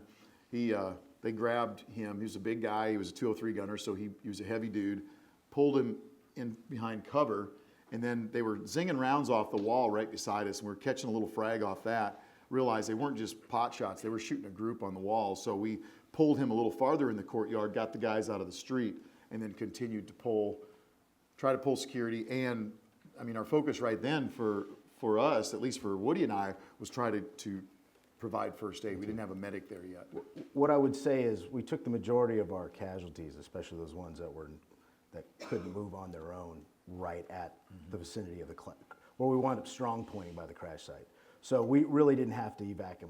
they grabbed him. He was a big guy. He was a 203 gunner, so he was a heavy dude. Pulled him in behind cover, and then they were zinging rounds off the wall right beside us, and we were catching a little frag off that. Realized they weren't just pot shots, they were shooting a group on the wall. So we pulled him a little farther in the courtyard, got the guys out of the street, and then continued to try to pull security. And I mean, our focus right then for us, at least for Woody and I, was try to provide first aid. We didn't have a medic there yet. What I would say is we took the majority of our casualties, especially those ones that couldn't move on their own, right at the vicinity of where we wound up strong pointing by the crash site. So we really didn't have to evac them.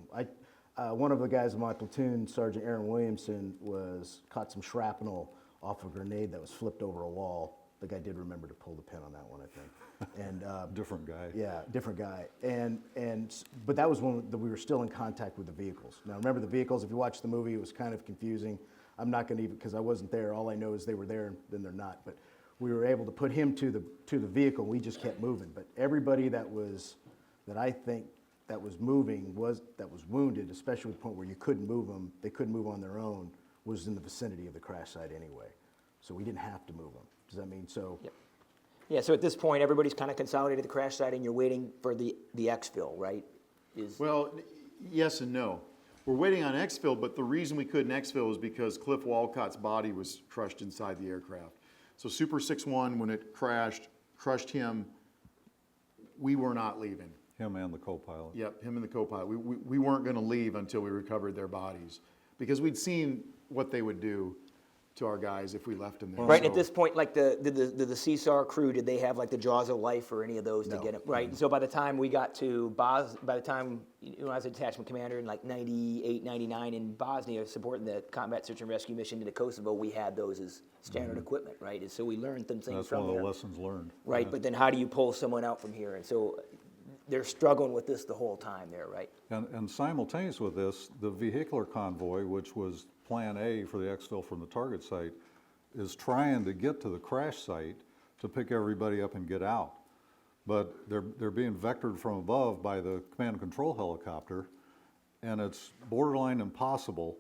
One of the guys in my platoon, Sergeant Aaron Williamson, caught some shrapnel off a grenade that was flipped over a wall. The guy did remember to pull the pin on that one, I think. And Different guy. yeah, different guy. But that was when we were still in contact with the vehicles. Now remember the vehicles, if you watch the movie, it was kind of confusing. I'm not going to even, because I wasn't there, all I know is they were there and then they're not. But we were able to put him to the vehicle, we just kept moving. But everybody that was wounded, especially at the point where you couldn't move them, they couldn't move on their own, was in the vicinity of the crash site anyway. So we didn't have to move them. Does that mean so? Yep. Yeah, so at this point, everybody's kind of consolidated at the crash site, and you're waiting for the exfil, right? Well, yes and no. We're waiting on exfil, but the reason we couldn't exfil is because Cliff Walcott's body was crushed inside the aircraft. So Super 6-1, when it crushed him, we were not leaving. Him and the co-pilot. Yep, him and the co-pilot. We weren't going to leave until we recovered their bodies because we'd seen what they would do to our guys if we left them there. Right, and So- at this point, like did the CSAR crew, did they have like the Jaws of Life or any of those to No. get it? Right, and so by the time we got to by the time I was a detachment commander in like 98, 99 in Bosnia supporting the combat search and rescue mission into Kosovo, we had those as standard equipment, right? And so we learned some things That's from one of there. the lessons learned. Right, Yeah. but then how do you pull someone out from here? And so they're struggling with this the whole time there, right? And simultaneous with this, the vehicular convoy, which was Plan A for the exfil from the target site, is trying to get to the crash site to pick everybody up and get out. But they're being vectored from above by the command and control helicopter, and it's borderline impossible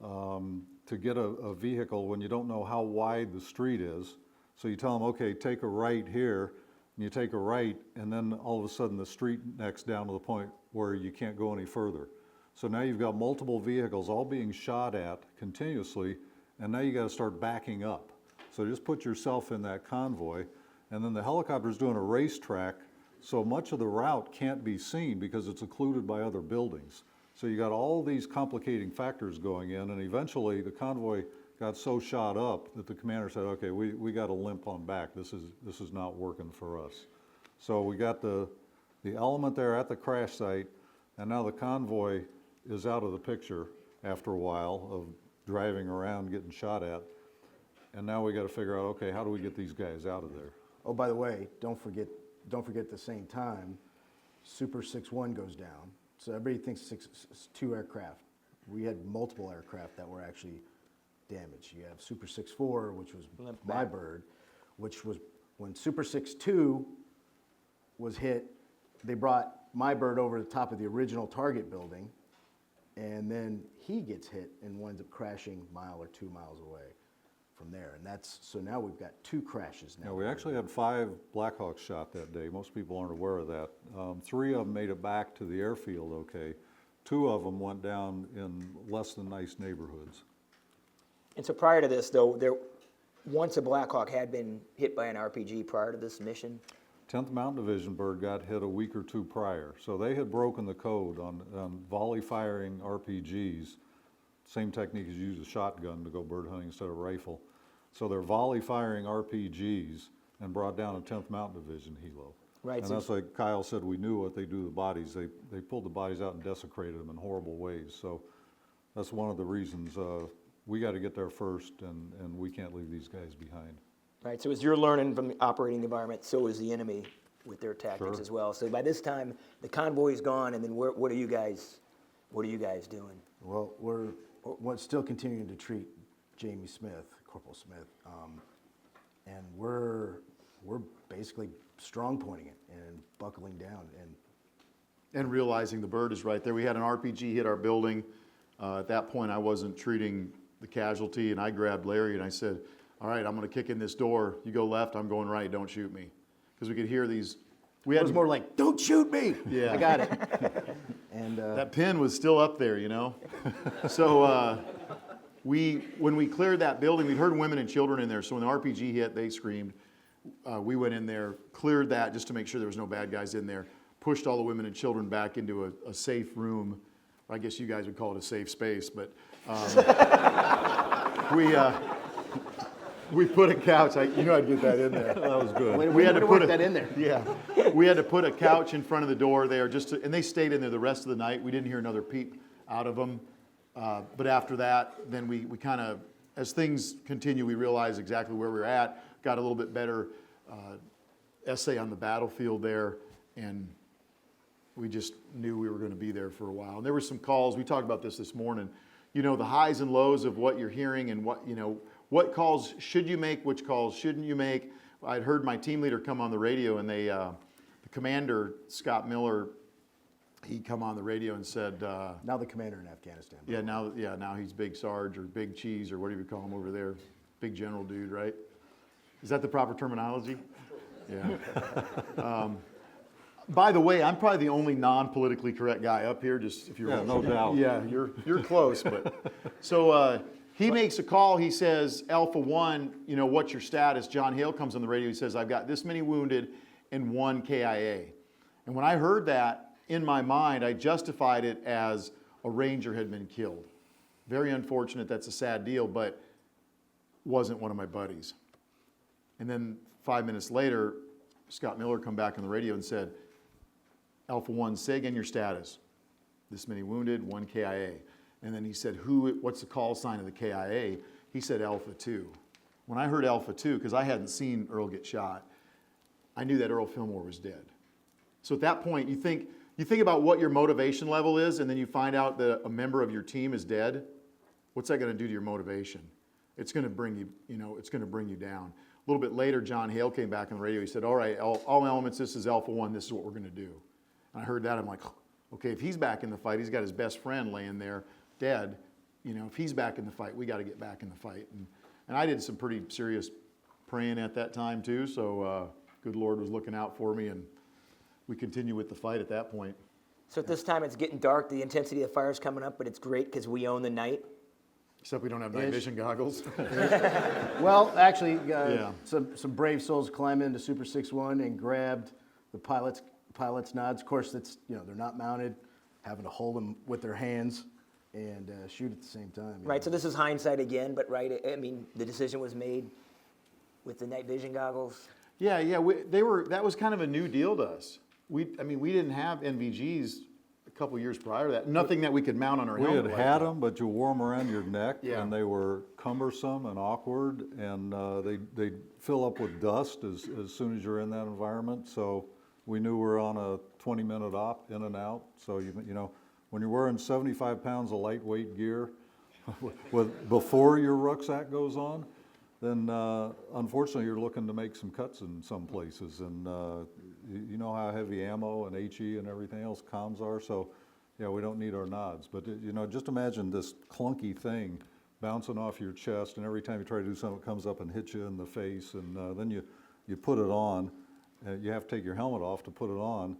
to get a vehicle when you don't know how wide the street is. So you tell them, okay, take a right here, and you take a right, and then all of a sudden the street necks down to the point where you can't go any further. So now you've got multiple vehicles all being shot at continuously, and now you got to start backing up. So just put yourself in that convoy, and then the helicopter's doing a racetrack, so much of the route can't be seen because it's occluded by other buildings. So you got all these complicating factors going in, and eventually the convoy got so shot up that the commander said, okay, we got to limp on back. This is not working for us. So we got the element there at the crash site, and now the convoy is out of the picture after a while of driving around getting shot at. And now we got to figure out, okay, how do we get these guys out of there? Oh, by the way, don't forget at the same time, Super 6-1 goes down. So everybody thinks 2 aircraft. We had multiple aircraft that were actually damaged. You have Super 6-4, which was my bird, which was when Super 6-2 was hit, they brought my bird over the top of the original target building, and then he gets hit and winds up crashing a mile or 2 miles away from there. And so now we've got 2 crashes now. Yeah, we actually had 5 Blackhawks shot that day. Most people aren't aware of that. 3 of them made it back to the airfield okay. 2 of them went down in less than nice neighborhoods. And so prior to this, though, once a Blackhawk had been hit by an RPG prior to this mission? 10th Mountain Division bird got hit a week or 2 prior. So they had broken the code on volley firing RPGs. Same technique as you use a shotgun to go bird hunting instead of rifle. So they're volley firing RPGs and brought down a 10th Mountain Division helo. Right. And that's like Kyle said, we knew what they do to the bodies. They pulled the bodies out and desecrated them in horrible ways. So that's one of the reasons we got to get there first, and we can't leave these guys behind. Right, so as you're learning from the operating environment, so is the enemy with their tactics Sure. as well. So by this time, the convoy's gone, and then what are you guys doing? Well, we're still continuing to treat Jamie Smith, Corporal Smith, and we're basically strong pointing it and buckling down. And realizing the bird is right there. We had an RPG hit our building. At that point, I wasn't treating the casualty, and I grabbed Larry and I said, all right, I'm going to kick in this door. You go left, I'm going right. Don't shoot me. Because we could hear these. It was more like, don't shoot me. Yeah. I got it. And that pin was still up there, you know. So when we cleared that building, we'd heard women and children in there. So when the RPG hit, they screamed. We went in there, cleared that just to make sure there was no bad guys in there, pushed all the women and children back into a safe room. I guess you guys would call it a safe space, but we put a couch. You know I'd get that in there. That was good. We had to put that in there. Yeah, we had to put a couch in front of the door there and they stayed in there the rest of the night. We didn't hear another peep out of them. But after that, then we kind of, as things continue, we realized exactly where we were at, got a little bit better essay on the battlefield there, and we just knew we were going to be there for a while. And there were some calls, we talked about this morning, you know, the highs and lows of what you're hearing and what calls should you make, which calls shouldn't you make. I'd heard my team leader come on the radio, and the commander, Scott Miller, he come on the radio and said, now the commander in Afghanistan. now he's Big Sarge or Big Cheese or whatever you call him over there. Big general dude, right? Is that the proper terminology? Yeah. By the way, I'm probably the only non-politically correct guy up here, just if you're... Yeah, no doubt. Yeah, you're close, but... So he makes a call, he says, Alpha 1, you know, what's your status? John Hale comes on the radio, he says, I've got this many wounded and 1 KIA. And when I heard that, in my mind, I justified it as a Ranger had been killed. Very unfortunate, that's a sad deal, but wasn't one of my buddies. And then 5 minutes later, Scott Miller come back on the radio and said, Alpha 1, say again your status. This many wounded, 1 KIA. And then he said, what's the call sign of the KIA? He said Alpha 2. When I heard Alpha 2, because I hadn't seen Earl get shot, I knew that Earl Fillmore was dead. So at that point, you think about what your motivation level is, and then you find out that a member of your team is dead. What's that going to do to your motivation? It's going to bring you, it's going to bring you down. A little bit later, John Hale came back on the radio. He said, all right, all elements, this is Alpha 1, this is what we're going to do. And I heard that, I'm like, okay, if he's back in the fight, he's got his best friend laying there dead. If he's back in the fight, we got to get back in the fight. And I did some pretty serious praying at that time too, so good Lord was looking out for me, and we continue with the fight at that point. So at this time, it's getting dark. The intensity of the fire is coming up, but it's great because we own the night. Except we don't have night vision goggles. Well, actually, Yeah. some brave souls climbed into Super 6-1 and grabbed the pilot's nods. Of course, that's they're not mounted, having to hold them with their hands and shoot at the same time. Right, so this is hindsight again, but right, I mean, the decision was made with the night vision goggles. Yeah, that was kind of a new deal to us. We didn't have NVGs a couple years prior to that. Nothing that we could mount on our We helmet. had like had that. them, but you wore them around your neck, Yeah. and they were cumbersome and awkward, and they'd fill up with dust as soon as you're in that environment. So we knew we were on a 20-minute op, in and out. So when you're wearing 75 pounds of lightweight gear, before your rucksack goes on, then unfortunately you're looking to make some cuts in some places, and you know how heavy ammo and HE and everything else comms are, so yeah, we don't need our nods. But just imagine this clunky thing bouncing off your chest, and every time you try to do something, it comes up and hits you in the face, and then you put it on, you have to take your helmet off to put it on,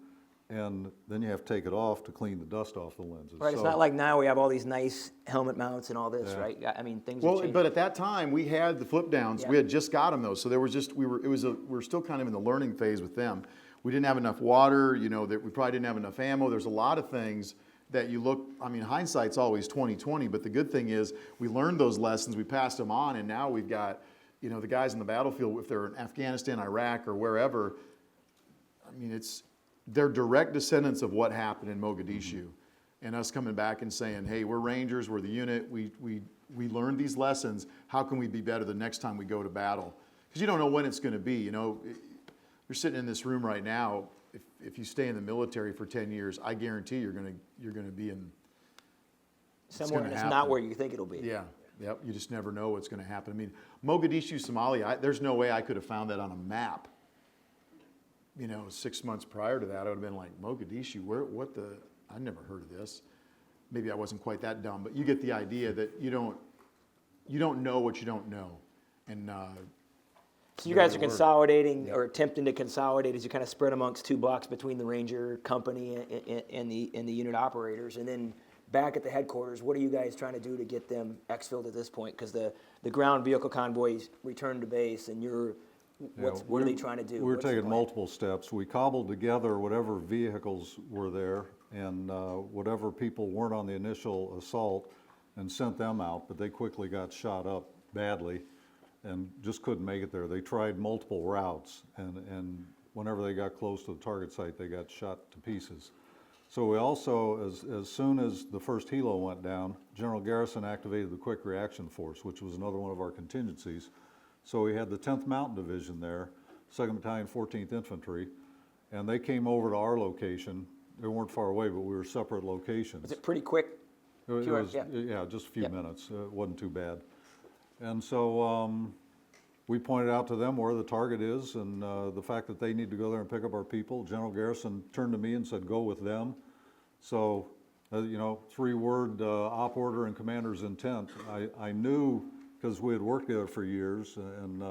and then you have to take it off to clean the dust off the lenses. Right, it's not like now we have all these nice helmet mounts and all this, right? I mean, things have changed. But at that time, we had the flip downs. Yeah. We had just got them, though. So there was just, we were still kind of in the learning phase with them. We didn't have enough water, that we probably didn't have enough ammo. There's a lot of things that you look, hindsight's always 20/20, but the good thing is we learned those lessons, we passed them on, and now we've got, the guys in the battlefield, if they're in Afghanistan, Iraq, or wherever, they're direct descendants of what happened in Mogadishu. And us coming back and saying, hey, we're Rangers, we're the unit, we learned these lessons, how can we be better the next time we go to battle? Because you don't know when it's going to be, You're sitting in this room right now, if you stay in the military for 10 years, I guarantee you're going to be in... Somewhere, and it's not where you think it'll be. Yeah, yep, you just never know what's going to happen. Mogadishu, Somalia, there's no way I could have found that on a map. 6 months prior to that, I would have been like, Mogadishu, I never heard of this. Maybe I wasn't quite that dumb, but you get the idea that you don't know what you don't know. And So you guys are consolidating or attempting to consolidate as you kind of spread amongst 2 blocks between the Ranger company and the unit operators. And then back at the headquarters, what are you guys trying to do to get them exfilled at this point? Because the ground vehicle convoys returned to base, and what are they trying to do? We're What's the taking plan? multiple steps. We cobbled together whatever vehicles were there and whatever people weren't on the initial assault and sent them out, but they quickly got shot up badly and just couldn't make it there. They tried multiple routes, and whenever they got close to the target site, they got shot to pieces. So we also, as soon as the first helo went down, General Garrison activated the Quick Reaction Force, which was another one of our contingencies. So we had the 10th Mountain Division there, 2nd Battalion, 14th Infantry, and they came over to our location. They weren't far away, but we were separate locations. Was it pretty quick? It was, yeah, just a few Yep. minutes. It wasn't too bad. And so we pointed out to them where the target is and the fact that they need to go there and pick up our people. General Garrison turned to me and said, go with them. So, 3-word op order and commander's intent. I knew, because we had worked together for years, and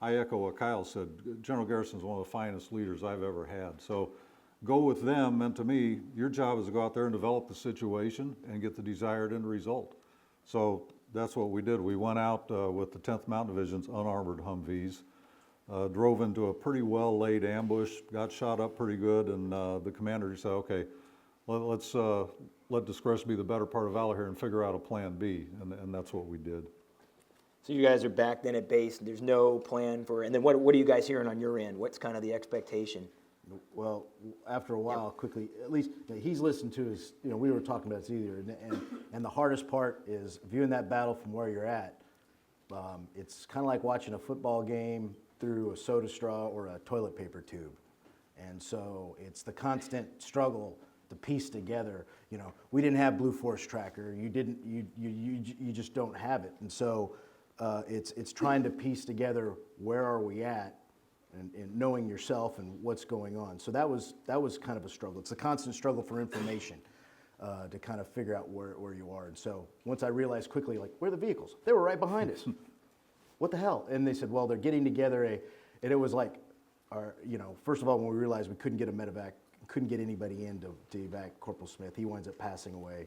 I echo what Kyle said. General Garrison's one of the finest leaders I've ever had. So go with them meant to me, your job is to go out there and develop the situation and get the desired end result. So that's what we did. We went out with the 10th Mountain Division's unarmored Humvees, drove into a pretty well-laid ambush, got shot up pretty good, and the commander said, okay, let's let discretion be the better part of valor here and figure out a plan B, and that's what we did. So you guys are back then at base, and there's no plan for, and then what are you guys hearing on your end? What's kind of the expectation? Well, after a while, quickly, at least he's listened to his, we were talking about this earlier, and the hardest part is viewing that battle from where you're at. It's kind of like watching a football game through a soda straw or a toilet paper tube. And so it's the constant struggle to piece together. You know, we didn't have Blue Force Tracker. You just don't have it. And so it's trying to piece together where are we at, and knowing yourself and what's going on. So that was kind of a struggle. It's a constant struggle for information to kind of figure out where you are. And so once I realized quickly, like, where are the vehicles? They were right behind us. What the hell? And they said, well, they're getting together and it was like, first of all, when we realized we couldn't get a medevac, couldn't get anybody in to evac Corporal Smith, he winds up passing away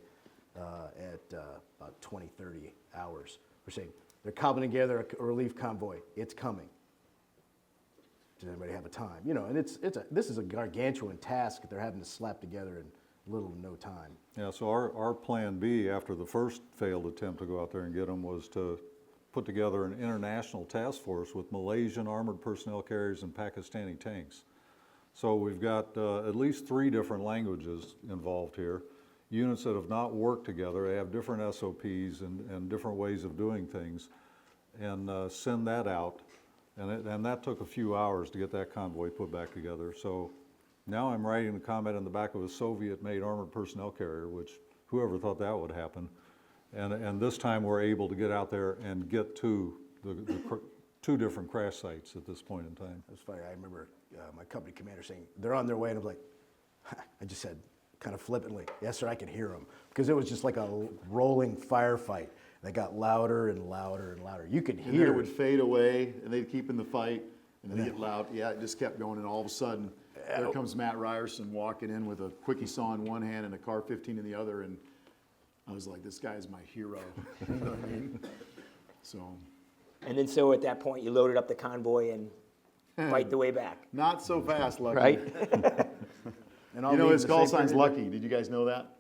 at about 20, 30 hours. We're saying, they're cobbling together a relief convoy. It's coming. Does anybody have a time? You know, and this is a gargantuan task that they're having to slap together in little to no time. Yeah, so our plan B after the first failed attempt to go out there and get them was to put together an international task force with Malaysian armored personnel carriers and Pakistani tanks. So we've got at least 3 different languages involved here, units that have not worked together. They have different SOPs and different ways of doing things, and send that out. And that took a few hours to get that convoy put back together. So now I'm riding the combat in the back of a Soviet-made armored personnel carrier, which whoever thought that would happen. And this time we're able to get out there and get to the 2 different crash sites at this point in time. It was funny. I remember my company commander saying, they're on their way, and I'm like, I just said, kind of flippantly, yes, sir, I can hear them. Because it was just like a rolling firefight that got louder and louder and louder. You could And then hear it would fade away, and they'd keep in the fight, and then they get loud. Yeah, it just kept going, and all of a sudden, there comes Matt Ryerson walking in with a quickie saw in one hand and a car 15 in the other, and I was like, this guy is my hero. You know what I mean? So, And then so at that point, you loaded up the convoy and fight the way back, not so fast, Lucky. right? and I'll You know leave his the call same sign's period. Lucky. Did you guys know that?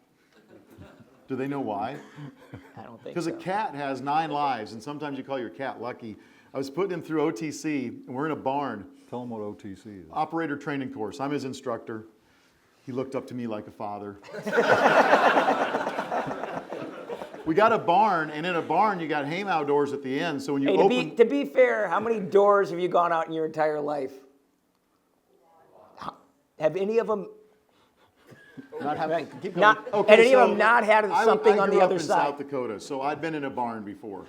Do they know why? I don't think Because so. a cat has 9 lives, and sometimes you call your cat Lucky. I was putting him through OTC, and we're in a barn, Tell them what OTC is. operator training course. I'm his instructor. He looked up to me like a father. We got a barn, and in a barn you got haymow doors at the end. So when you Hey, open, to be fair, how many doors have you gone out in your entire life? Have any of them Not having, keep going. not? okay, had any so of them not had something I on grew the up other in side? South Dakota, so I'd been in a barn before.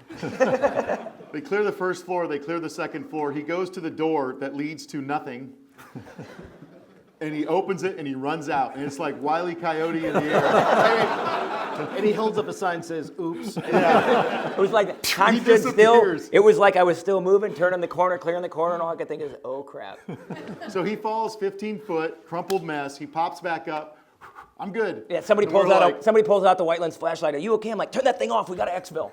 They clear the first floor, they clear the second floor. He goes to the door that leads to nothing, and he opens it and he runs out, and it's like Wile E. Coyote in the air. And he holds up a sign that says, oops. It was like time He stood still. disappears. It was like I was still moving, turning the corner, clearing the corner, and all I could think is, oh crap. So he falls 15 foot, crumpled mess. He pops back up. I'm good. Yeah, somebody And we're pulls out the white lens flashlight. Are you okay? I'm like, turn that thing off. We got to exfil.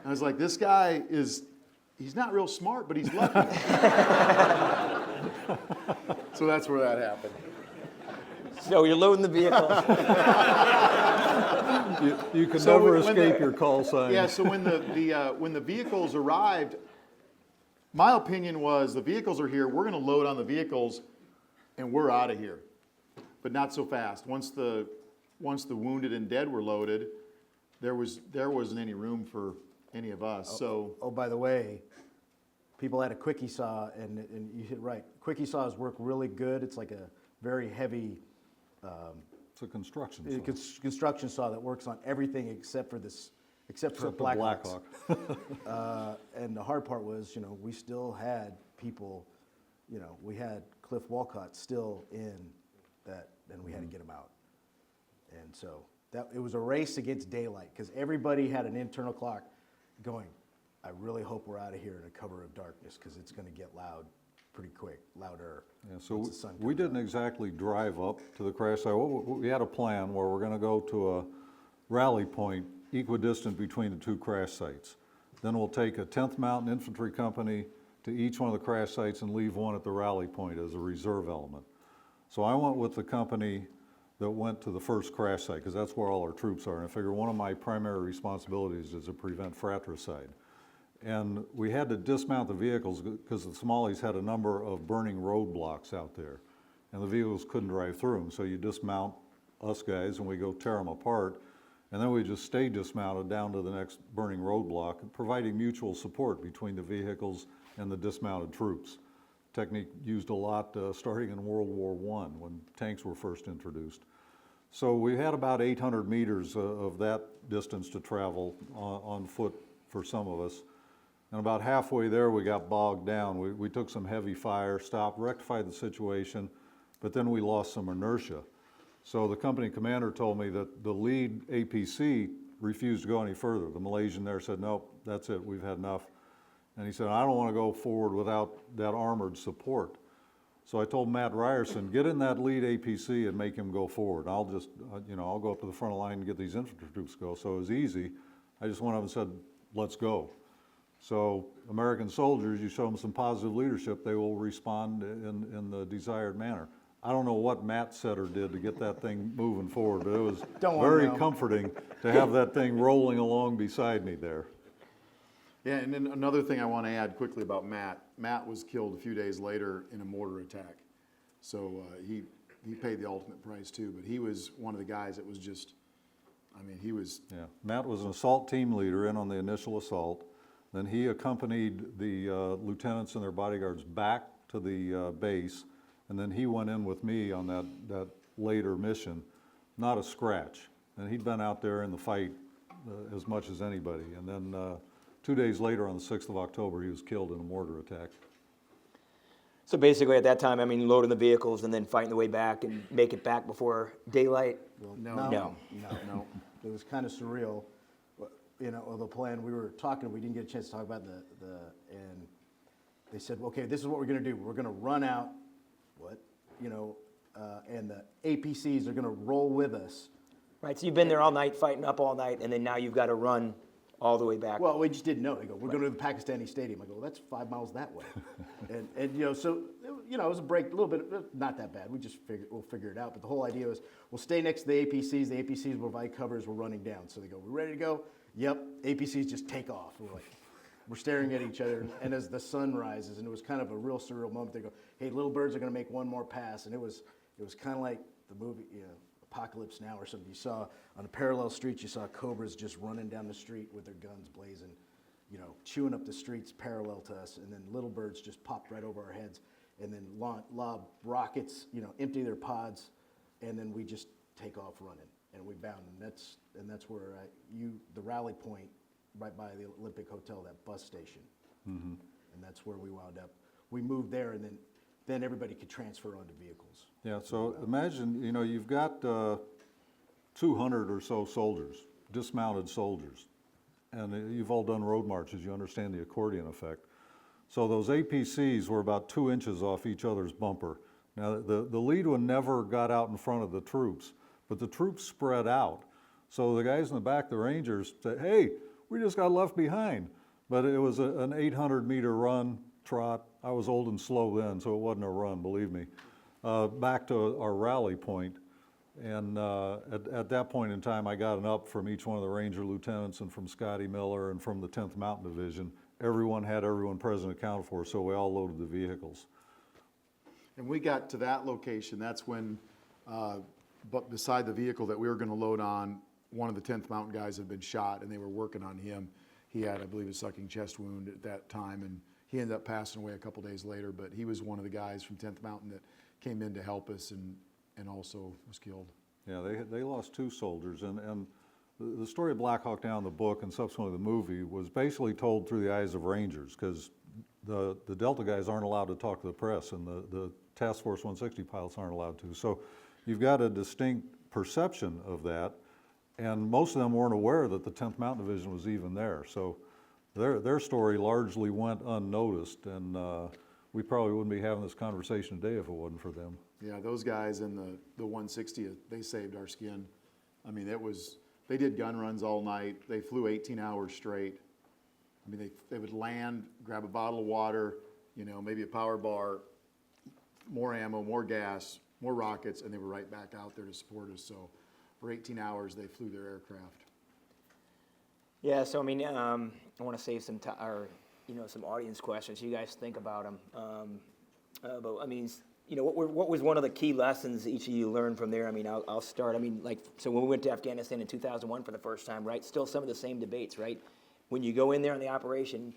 I was like, this guy he's not real smart, but he's lucky. So that's where that happened. So you're loading the vehicle. You can So never when escape the- your call sign. Yeah, so when the vehicles arrived, my opinion was the vehicles are here, we're gonna load on the vehicles and we're out of here. But not so fast. Once the wounded and dead were loaded, there wasn't any room for any of us, so. Oh, by the way, people had a quickie saw, and you hit right. Quickie saws work really good. It's like a very heavy It's a construction saw. construction saw that works on everything except for this, except for Except the Blackhawks. Blackhawk. And the hard part was, we still had people, we had Cliff Walcott still in that, and we had to get him out. And so it was a race against daylight because everybody had an internal clock going, I really hope we're out of here in a cover of darkness because it's going to get loud pretty quick, louder. Yeah, so once the sun we comes didn't up. exactly drive up to the crash site. We had a plan where we're going to go to a rally point equidistant between the 2 crash sites. Then we'll take a 10th Mountain Infantry Company to each one of the crash sites and leave one at the rally point as a reserve element. So I went with the company that went to the first crash site because that's where all our troops are. And I figure one of my primary responsibilities is to prevent fratricide. And we had to dismount the vehicles because the Somalis had a number of burning roadblocks out there. And the vehicles couldn't drive through them. So you dismount us guys and we go tear them apart. And then we just stay dismounted down to the next burning roadblock, providing mutual support between the vehicles and the dismounted troops. technique used a lot starting in World War I when tanks were first introduced. So we had about 800 meters of that distance to travel on foot for some of us. And about halfway there, we got bogged down. We took some heavy fire, stopped, rectified the situation, but then we lost some inertia. So the company commander told me that the lead APC refused to go any further. The Malaysian there said, nope, that's it, we've had enough. And he said, I don't want to go forward without that armored support. So I told Matt Ryerson, get in that lead APC and make him go forward. I'll just, I'll go up to the front of the line and get these infantry troops to go. So it was easy. I just went up and said, let's go. So American soldiers, you show them some positive leadership, they will respond in the desired manner. I don't know what Matt said or did to get that thing moving forward, but it was very comforting to have that thing rolling along beside me there. Yeah, and then another thing I want to add quickly about Matt. Matt was killed a few days later in a mortar attack. So he paid the ultimate price too, but he was one of the guys that was just, he was... Yeah, Matt was an assault team leader in on the initial assault. Then he accompanied the lieutenants and their bodyguards back to the base, and then he went in with me on that later mission, not a scratch. And he'd been out there in the fight as much as anybody. And then 2 days later, on the 6th of October, he was killed in a mortar attack. So basically at that time, loading the vehicles and then fighting the way back and make it back before daylight? No. It was kind of surreal. The plan, we were talking, we didn't get a chance to talk about and they said, okay, this is what we're going to do. We're going to run out, and the APCs are going to roll with us. Right, so you've been there all night, fighting up all night, and then now you've got to run all the way back. Well, we just didn't know. They go, we're going to the Pakistani Stadium. I go, well, that's 5 miles that way. So it was a break, a little bit, not that bad. We just we'll figure it out. But the whole idea was, we'll stay next to the APCs. The APCs will provide cover as we're running down. So they go, we're ready to go? Yep, APCs just take off. We're staring at each other, and as the sun rises, and it was kind of a real surreal moment. They go, hey, little birds are going to make one more pass. And it was kind of like the movie, Apocalypse Now or something. You saw on a parallel street, you saw cobras just running down the street with their guns blazing, chewing up the streets parallel to us, and then little birds just popped right over our heads, and then lob rockets, empty their pods, and then we just take off running, and we bound them. That's where the rally point, right by the Olympic Hotel, that bus station, and that's where we wound up. We moved there, and then everybody could transfer onto vehicles. Yeah, so imagine, you've got 200 or so soldiers, dismounted soldiers, and you've all done road marches, you understand the accordion effect. So those APCs were about 2 inches off each other's bumper. Now, the lead one never got out in front of the troops, but the troops spread out. So the guys in the back, the Rangers, said, hey, we just got left behind. But it was an 800-meter run, trot. I was old and slow then, so it wasn't a run, believe me. Back to our rally point, and at that point in time, I got an up from each one of the Ranger lieutenants and from Scotty Miller and from the 10th Mountain Division. Everyone had everyone present accounted for, so we all loaded the vehicles. And we got to that location, that's when, but beside the vehicle that we were going to load on, one of the 10th Mountain guys had been shot, and they were working on him. He had, I believe, a sucking chest wound at that time, and he ended up passing away a couple days later, but he was one of the guys from 10th Mountain that came in to help us and also was killed. Yeah, they lost 2 soldiers, and the story of Black Hawk Down, the book, and subsequently the movie, was basically told through the eyes of Rangers, because the Delta guys aren't allowed to talk to the press, and the Task Force 160 pilots aren't allowed to. So you've got a distinct perception of that, and most of them weren't aware that the 10th Mountain Division was even there. So their story largely went unnoticed, and we probably wouldn't be having this conversation today if it wasn't for them. Yeah, those guys in the 160, they saved our skin. They did gun runs all night. They flew 18 hours straight. They would land, grab a bottle of water, maybe a power bar, more ammo, more gas, more rockets, and they were right back out there to support us. So for 18 hours, they flew their aircraft. Yeah, so I want to save some time, or some audience questions. You guys think about them. But what was one of the key lessons each of you learned from there? I'll start. So when we went to Afghanistan in 2001 for the first time, right? Still some of the same debates, right? When you go in there on the operation,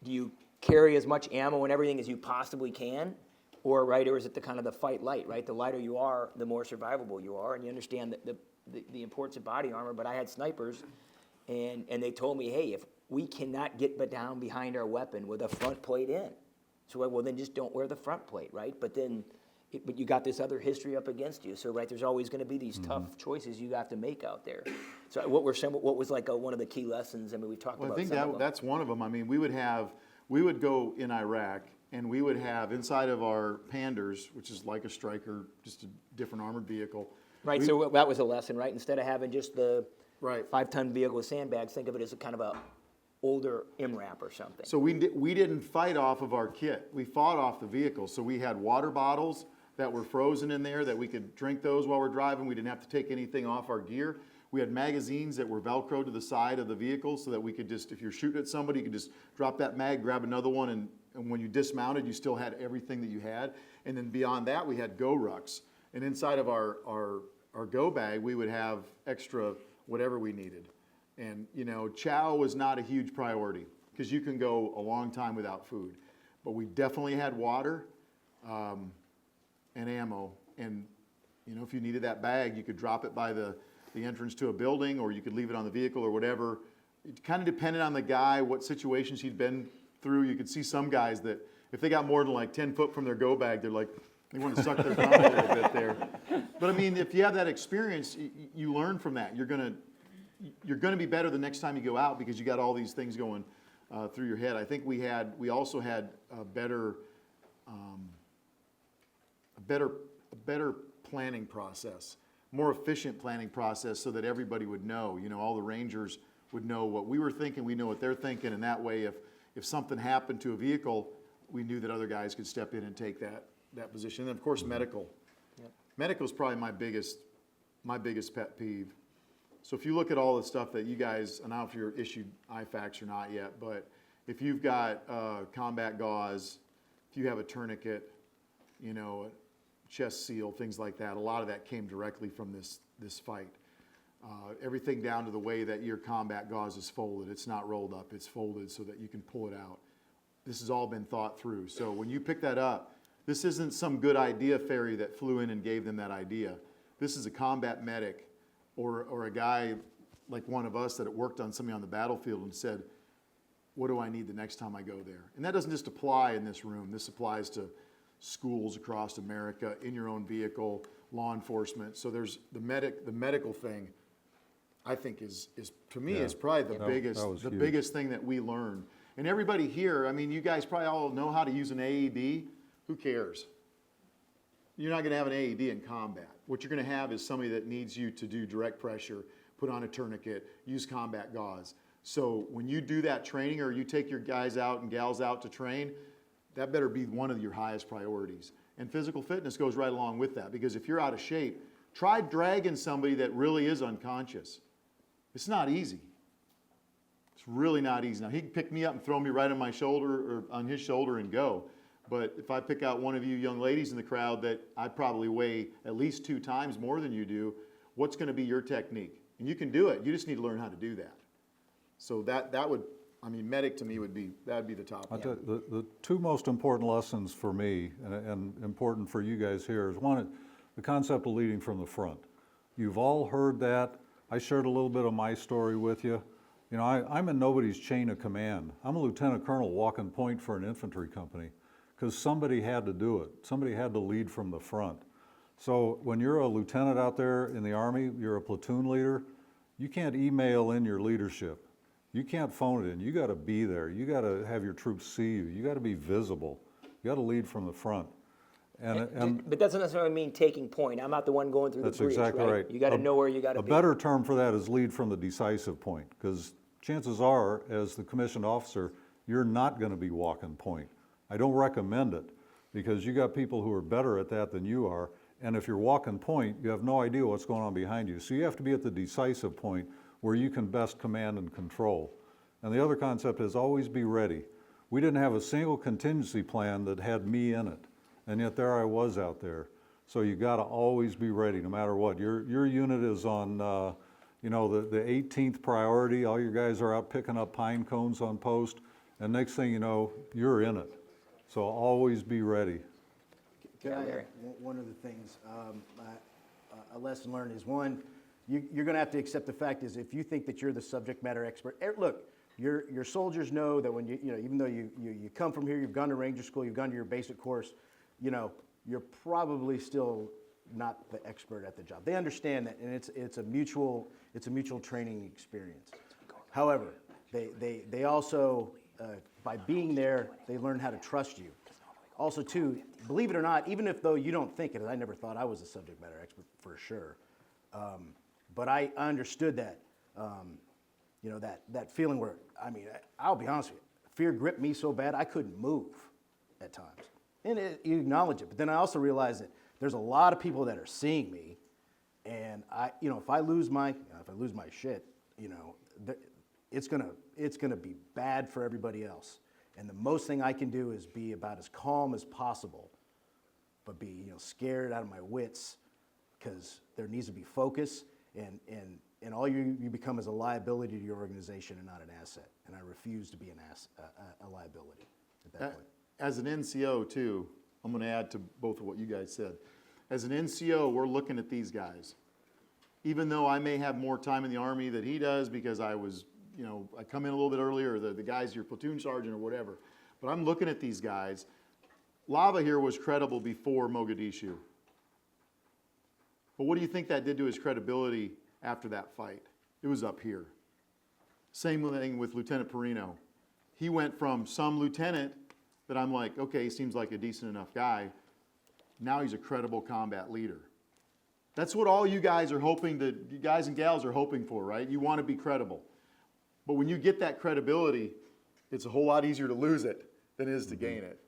do you carry as much ammo and everything as you possibly can, or is it the kind of the fight light, right? The lighter you are, the more survivable you are, and you understand the importance of body armor. But I had snipers, and they told me, hey, if we cannot get down behind our weapon with a front plate in, so well then just don't wear the front plate, right? But then, but you got this other history up against you, so there's always going to be these tough choices you have to make out there. So what was like one of the key lessons? I mean, we talked Well, about. I think some of them. that's one of them. I mean, we would go in Iraq, and we would have inside of our Panders, which is like a Striker, just a different armored vehicle. Right, so that was a lesson, right? Instead of having just the Right. 5-ton vehicle with sandbags, think of it as a kind of a older MRAP or something. So we didn't fight off of our kit. We fought off the vehicle. So we had water bottles that were frozen in there that we could drink those while we're driving. We didn't have to take anything off our gear. We had magazines that were Velcro to the side of the vehicle so that we could just, if you're shooting at somebody, you could just drop that mag, grab another one, and when you dismounted, you still had everything that you had. And then beyond that, we had go rucks. And inside of our go bag, we would have extra whatever we needed. And, chow was not a huge priority because you can go a long time without food. But we definitely had water and ammo. And, if you needed that bag, you could drop it by the entrance to a building, or you could leave it on the vehicle or whatever. It kind of depended on the guy, what situations he'd been through. You could see some guys that if they got more than like 10 foot from their go bag, they want to suck their thumb a little bit there. But I mean, if you have that experience, you learn from that. You're gonna be better the next time you go out because you got all these things going through your head. I think we also had a better planning process, more efficient planning process, so that everybody would know. All the Rangers would know what we were thinking. We know what they're thinking, and that way, if something happened to a vehicle, we knew that other guys could step in and take that position. And of course, medical. Yep. Medical is probably my biggest pet peeve. So if you look at all the stuff that you guys, I don't know if you're issued IFACs or not yet, but if you've got combat gauze, if you have a tourniquet, a chest seal, things like that, a lot of that came directly from this fight. Everything down to the way that your combat gauze is folded. It's not rolled up, it's folded so that you can pull it out. This has all been thought through. So when you pick that up, this isn't some good idea fairy that flew in and gave them that idea. This is a combat medic or a guy like one of us that worked on something on the battlefield and said, what do I need the next time I go there? And that doesn't just apply in this room. This applies to schools across America, in your own vehicle, law enforcement. So there's the medical thing, I think is to me is probably the biggest thing that we learned. And everybody here, I mean, you guys probably all know how to use an AED. Who cares? You're not going to have an AED in combat. What you're going to have is somebody that needs you to do direct pressure, put on a tourniquet, use combat gauze. So when you do that training, or you take your guys out and gals out to train, that better be one of your highest priorities. And physical fitness goes right along with that, because if you're out of shape, try dragging somebody that really is unconscious. It's not easy. It's really not easy. Now, he can pick me up and throw me right on my shoulder or on his shoulder and go. But if I pick out one of you young ladies in the crowd that I probably weigh at least 2 times more than you do, what's going to be your technique? And you can do it. You just need to learn how to do that. So that would, I mean, medic to me would be the top one. The 2 most important lessons for me, and important for you guys here, is one, the concept of leading from the front. You've all heard that. I shared a little bit of my story with you. You know, I'm in nobody's chain of command. I'm a lieutenant colonel walking point for an infantry company because somebody had to do it. Somebody had to lead from the front. So when you're a lieutenant out there in the Army, you're a platoon leader, you can't email in your leadership. You can't phone it in. You got to be there. You got to have your troops see you. You got to be visible. You got to lead from the front. But that doesn't necessarily mean taking point. I'm not the one going through the That's breach, exactly right. You got to know where you got to be. A better term for that is lead from the decisive point, because chances are, as the commissioned officer, you're not going to be walking point. I don't recommend it, because you got people who are better at that than you are, and if you're walking point, you have no idea what's going on behind you. So you have to be at the decisive point where you can best command and control. And the other concept is always be ready. We didn't have a single contingency plan that had me in it, and yet there I was out there. So you got to always be ready, no matter what. Your unit is on, the 18th priority. All your guys are out picking up pine cones on post. and next thing you know, you're in it. So always be ready. Can I Larry. add one of the things, a lesson learned is one, you're gonna have to accept the fact is if you think that you're the subject matter expert, look, your soldiers know that when you know, even though you come from here, you've gone to Ranger School, you've gone to your basic course, you know, you're probably still not the expert at the job. They understand that, and it's a mutual training experience. However, they also, by being there, they learn how to trust you. Also, too, believe it or not, even if though you don't think it, I never thought I was a subject matter expert for sure, but I understood that, you know, that feeling where, I mean, I'll be honest with you, fear gripped me so bad I couldn't move at times. And you acknowledge it, but then I also realized that there's a lot of people that are seeing me, and you know, if I lose my shit, you know, it's gonna be bad for everybody else. And the most thing I can do is be about as calm as possible, but be, you know, scared out of my wits, because there needs to be focus, and all you become is a liability to your organization and not an asset. And I refuse to be a liability at that point. As an NCO too, I'm going to add to both of what you guys said. As an NCO, we're looking at these guys. Even though I may have more time in the Army than he does because I was, you know, I come in a little bit earlier, or the guy's your platoon sergeant or whatever. But I'm looking at these guys. Lava here was credible before Mogadishu. But what do you think that did to his credibility after that fight? It was up here. Same thing with Lieutenant Perino. He went from some lieutenant that I'm like, okay, he seems like a decent enough guy. Now he's a credible combat leader. That's what all you guys are hoping, you guys and gals are hoping for, right? You want to be credible. But when you get that credibility, it's a whole lot easier to lose it than it is to gain it.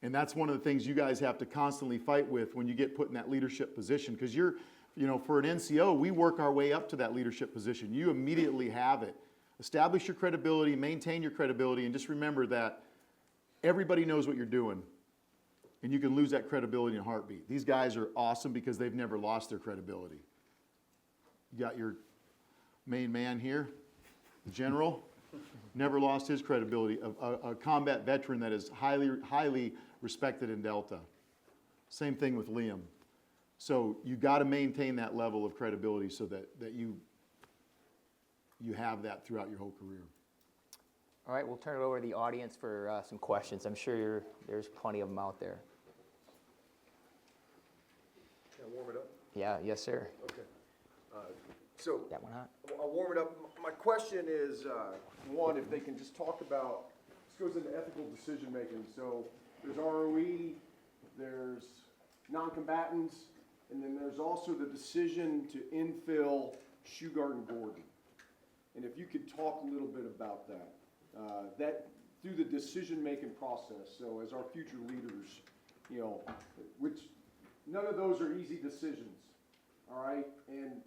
And that's one of the things you guys have to constantly fight with when you get put in that leadership position. Because you're, you know, for an NCO, we work our way up to that leadership position. You immediately have it. Establish your credibility, maintain your credibility, and just remember that everybody knows what you're doing. And you can lose that credibility in a heartbeat. These guys are awesome because they've never lost their credibility. You got your main man here, the general, never lost his credibility. A combat veteran that is highly respected in Delta. Same thing with Liam. So you got to maintain that level of credibility so that you have that throughout your whole career. All right, we'll turn it over to the audience for some questions. I'm sure there's plenty of them out there. Can I warm it up? Yeah, yes, sir. Okay. So That one hot? I'll warm it up. My question is, one, if they can just talk about, this goes into ethical decision making. So there's ROE, there's non-combatants, and then there's also the decision to infill Shugart and Gordon. And if you could talk a little bit about that, that through the decision-making process. So as our future leaders, you know, which none of those are easy decisions, all right? And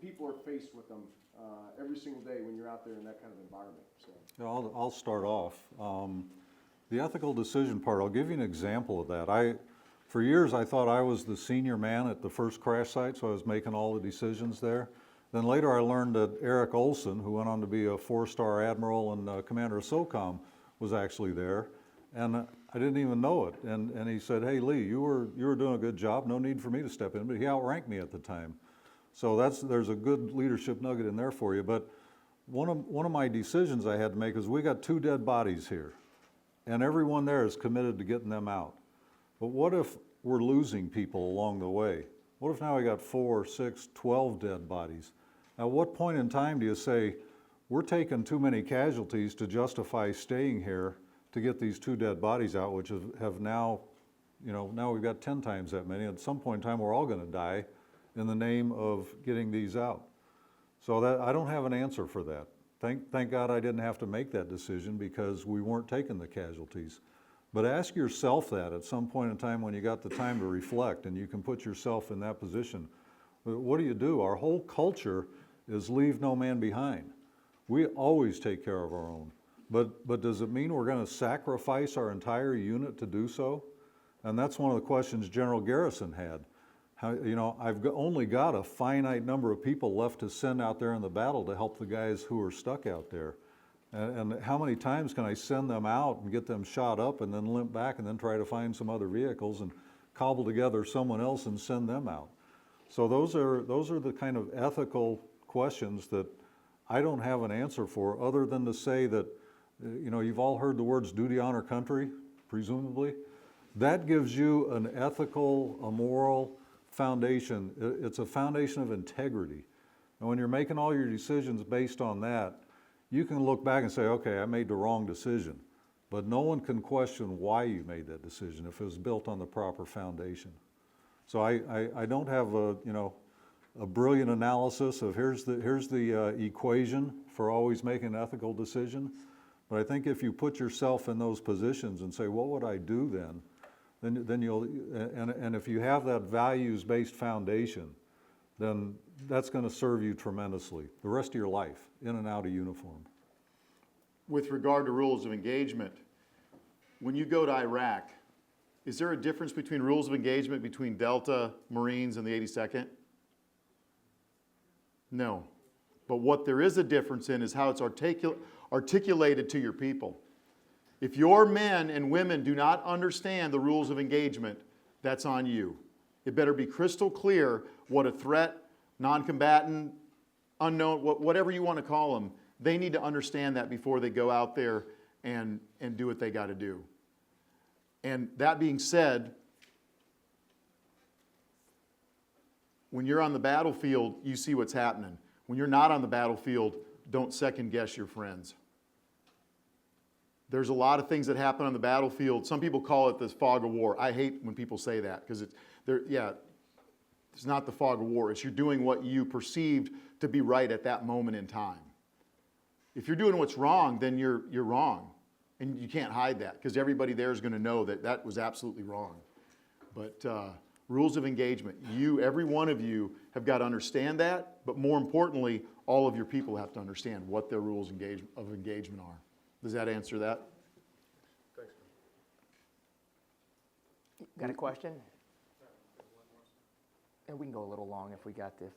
people are faced with them every single day when you're out there in that kind of environment. So. Yeah, I'll start off. The ethical decision part, I'll give you an example of that. For years, I thought I was the senior man at the first crash site, so I was making all the decisions there. Then later I learned that Eric Olson, who went on to be a 4-star admiral and commander of SOCOM, was actually there. And I didn't even know it. And he said, hey, Lee, you were doing a good job. No need for me to step in. But he outranked me at the time. So there's a good leadership nugget in there for you. But one of my decisions I had to make is we got 2 dead bodies here. And everyone there is committed to getting them out. But what if we're losing people along the way? What if now we got 4, 6, 12 dead bodies? At what point in time do you say, we're taking too many casualties to justify staying here to get these 2 dead bodies out, which have now, you know, now we've got 10 times that many. At some point in time, we're all going to die in the name of getting these out. So that I don't have an answer for that. Thank God I didn't have to make that decision because we weren't taking the casualties. But ask yourself that at some point in time when you got the time to reflect and you can put yourself in that position. What do? Our whole culture is leave no man behind. We always take care of our own. But does it mean we're going to sacrifice our entire unit to do so? And that's one of the questions General Garrison had. How, you know, I've only got a finite number of people left to send out there in the battle to help the guys who are stuck out there. And how many times can I send them out and get them shot up and then limp back and then try to find some other vehicles and cobble together someone else and send them out? So those are the kind of ethical questions that I don't have an answer for, other than to say that, you've all heard the words duty, honor, country, presumably. That gives you an ethical, a moral foundation. It's a foundation of integrity. And when you're making all your decisions based on that, you can look back and say, okay, I made the wrong decision. But no one can question why you made that decision if it was built on the proper foundation. So I don't have a brilliant analysis of here's the equation for always making an ethical decision. But I think if you put yourself in those positions and say, what would I do then you'll, and if you have that values-based foundation, then that's going to serve you tremendously the rest of your life, in and out of uniform. With regard to rules of engagement, when you go to Iraq, is there a difference between rules of engagement between Delta, Marines, and the 82nd? No. But what there is a difference in is how it's articulated to your people. If your men and women do not understand the rules of engagement, that's on you. It better be crystal clear what a threat, non-combatant, unknown, whatever you want to call them, they need to understand that before they go out there and do what they got to do. And that being said, when you're on the battlefield, you see what's happening. When you're not on the battlefield, don't second guess your friends. There's a lot of things that happen on the battlefield. Some people call it the fog of war. I hate when people say that because it's not the fog of war. It's you're doing what you perceived to be right at that moment in time. If you're doing what's wrong, then you're wrong. And you can't hide that because everybody there is going to know that that was absolutely wrong. But rules of engagement, every one of you have got to understand that, but more importantly, all of your people have to understand what their rules of engagement are. Does that answer that? Thanks. Got a question? And we can go a little long if we got this.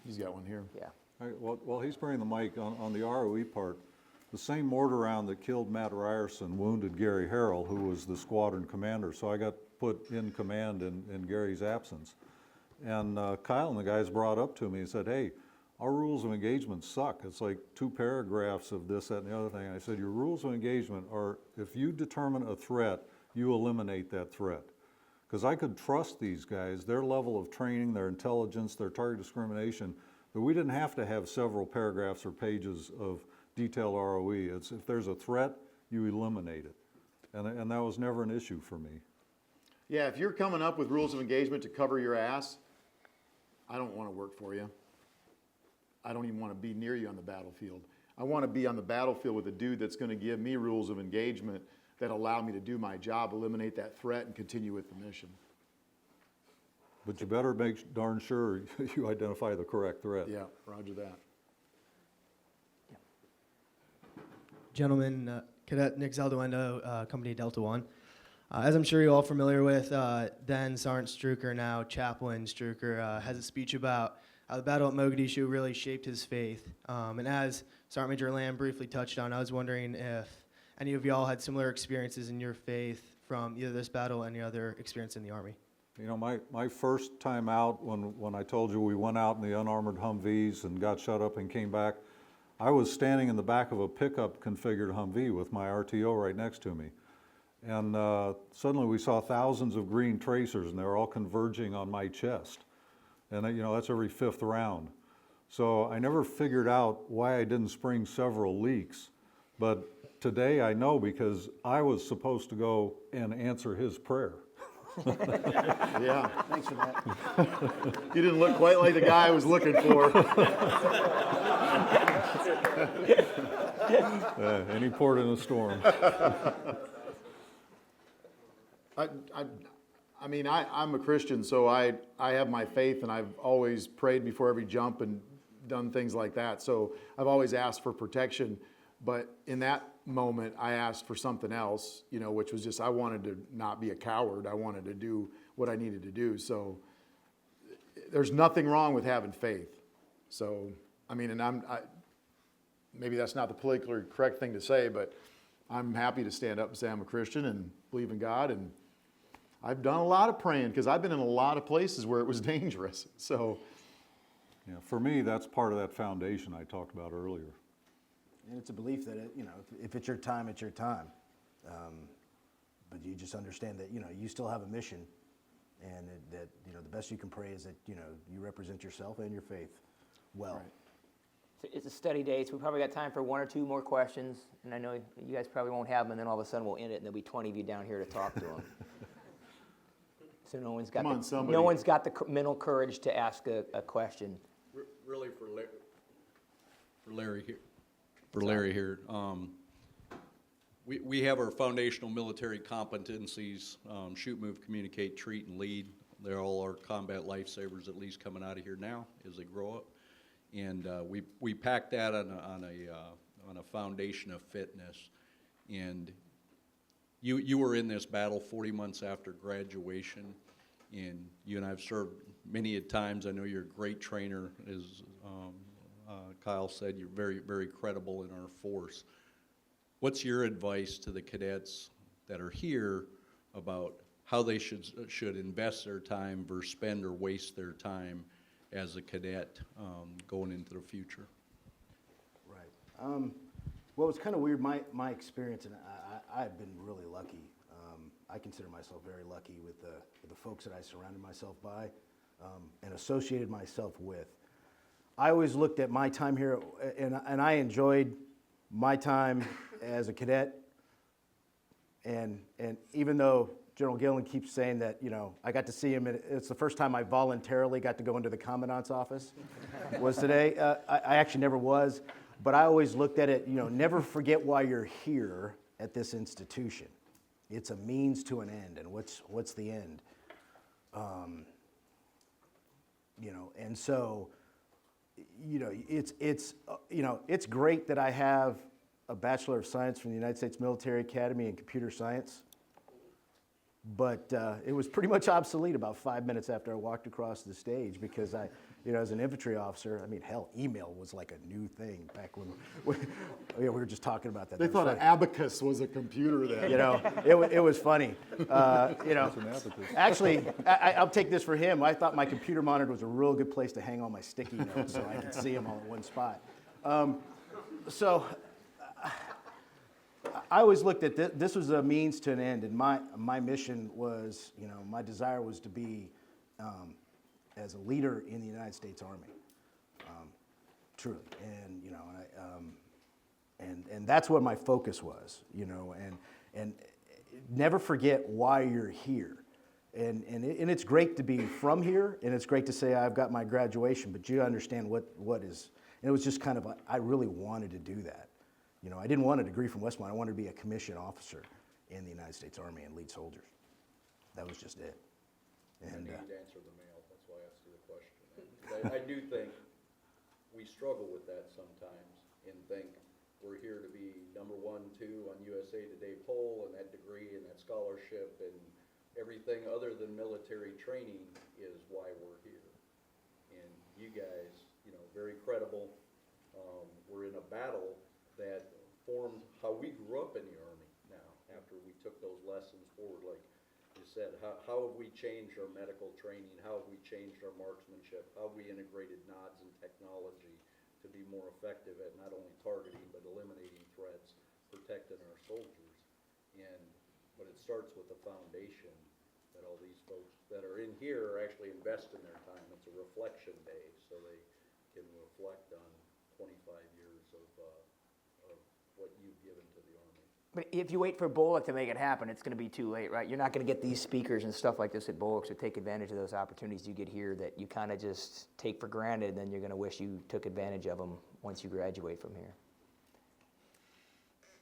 He's got one here. Yeah. All right, while he's bringing the mic, on the ROE part, the same mortar round that killed Matt Ryerson wounded Gary Harrell, who was the squadron commander. So I got put in command in Gary's absence. And Kyle and the guys brought up to me and said, hey, our rules of engagement suck. It's like 2 paragraphs of this, that, and the other thing. I said, your rules of engagement are, if you determine a threat, you eliminate that threat. Because I could trust these guys, their level of training, their intelligence, their target discrimination, but we didn't have to have several paragraphs or pages of detailed ROE. It's if there's a threat, you eliminate it. And that was never an issue for me. Yeah, if you're coming up with rules of engagement to cover your ass, I don't want to work for you. I don't even want to be near you on the battlefield. I want to be on the battlefield with a dude that's going to give me rules of engagement that allow me to do my job, eliminate that threat, and continue with the mission. But you better make darn sure you identify the correct threat. Yeah, roger that. Gentlemen, Cadet Nick Zalduendo, Company Delta One. As I'm sure you're all familiar with, then Sergeant Strucker, now Chaplain Strucker, has a speech about how the Battle at Mogadishu really shaped his faith. And as Sergeant Major Lamb briefly touched on, I was wondering if any of y'all had similar experiences in your faith from either this battle or any other experience in the Army. You know, my first time out, when I told you we went out in the unarmored Humvees and got shut up and came back, I was standing in the back of a pickup configured Humvee with my RTO right next to me. And suddenly we saw thousands of green tracers and they were all converging on my chest. And you know, that's every 5th round. So I never figured out why I didn't spring several leaks. But today I know because I was supposed to go and answer his prayer. Yeah. Thanks for that. You didn't look quite like the guy I was looking for. Any port in a storm. I mean, I'm a Christian, so I have my faith, and I've always prayed before every jump and done things like that. So I've always asked for protection. But in that moment, I asked for something else, you know, which was just I wanted to not be a coward. I wanted to do what I needed to do. So there's nothing wrong with having faith. So, I mean, and maybe that's not the politically correct thing to say, but I'm happy to stand up and say I'm a Christian and believe in God. And I've done a lot of praying because I've been in a lot of places where it was dangerous. So, Yeah, for me, that's part of that foundation I talked about earlier. And it's a belief that, if it's your time, it's your time. But you just understand that, you still have a mission, and that, the best you can pray is that, you represent yourself and your faith well. So it's a study day, so we probably got time for one or two more questions, and I know you guys probably won't have them, and then all of a sudden we'll end it, and there'll be 20 of you down here to talk to them. So no one's got Come on, the, somebody. no one's got the mental courage to ask a question. Really for Larry here. We have our foundational military competencies, shoot, move, communicate, treat, and lead. They're all our combat lifesavers, at least coming out of here now as they grow up. And we pack that on a foundation of fitness. And you were in this battle 40 months after graduation, and you and I have served many a times. I know you're a great trainer, as Kyle said. You're very, very credible in our force. What's your advice to the cadets that are here about how they should invest their time versus spend or waste their time as a cadet going into the future? Right. Well, it's kind of weird. My experience, and I've been really lucky. I consider myself very lucky with the folks that I surrounded myself by and associated myself with. I always looked at my time here, and I enjoyed my time as a cadet. And even though General Gillen keeps saying that, I got to see him, it's the first time I voluntarily got to go into the commandant's office was today. I actually never was, but I always looked at it, never forget why you're here at this institution. It's a means to an end, and what's the end? And so, it's great that I have a Bachelor of Science from the United States Military Academy in computer science, but it was pretty much obsolete about 5 minutes after I walked across the stage because as an infantry officer, hell, email was like a new thing back when we were just talking about that. they That was thought an funny. abacus was a computer then. It was funny. Actually, I'll take this for him. I thought my computer monitor was a real good place to hang all my sticky notes so I could see them all in one spot. So I always looked at this was a means to an end, and my mission was, my desire was to be as a leader in the United States Army, truly, and that's what my focus was, and never forget why you're here, and it's great to be from here, and it's great to say I've got my graduation, but you understand what is, and it was just kind of I really wanted to do that. I didn't want a degree from West Point. I wanted to be a commissioned officer in the United States Army and lead soldiers. That was just it. And I need to answer the mail, that's why I asked you the question. I do think we struggle with that sometimes and think we're here to be number 1, 2 on USA Today poll, and that degree and that scholarship and everything other than military training is why we're here. And you guys, very credible. We're in a battle that formed how we grew up in the Army now, after we took those lessons forward. Like you said, how have we changed our medical training? How have we changed our marksmanship? How have we integrated nods and technology to be more effective at not only targeting, but eliminating threats, protecting our soldiers? But it starts with the foundation that all these folks that are in here are actually investing their time. It's a reflection day, so they can reflect on 25 years of what you've given to the Army. But if you wait for Bullock to make it happen, it's going to be too late, right? You're not going to get these speakers and stuff like this at Bullock, so take advantage of those opportunities you get here that you kind of just take for granted, and then you're going to wish you took advantage of them once you graduate from here.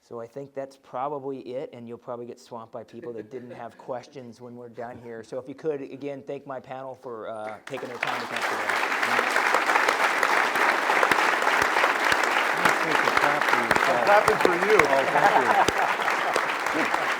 So I think that's probably it, and you'll probably get swamped by people that didn't have questions when we're done here. So if you could, again, thank my panel for taking their time to come today. I'm clapping for you. Oh, thank you.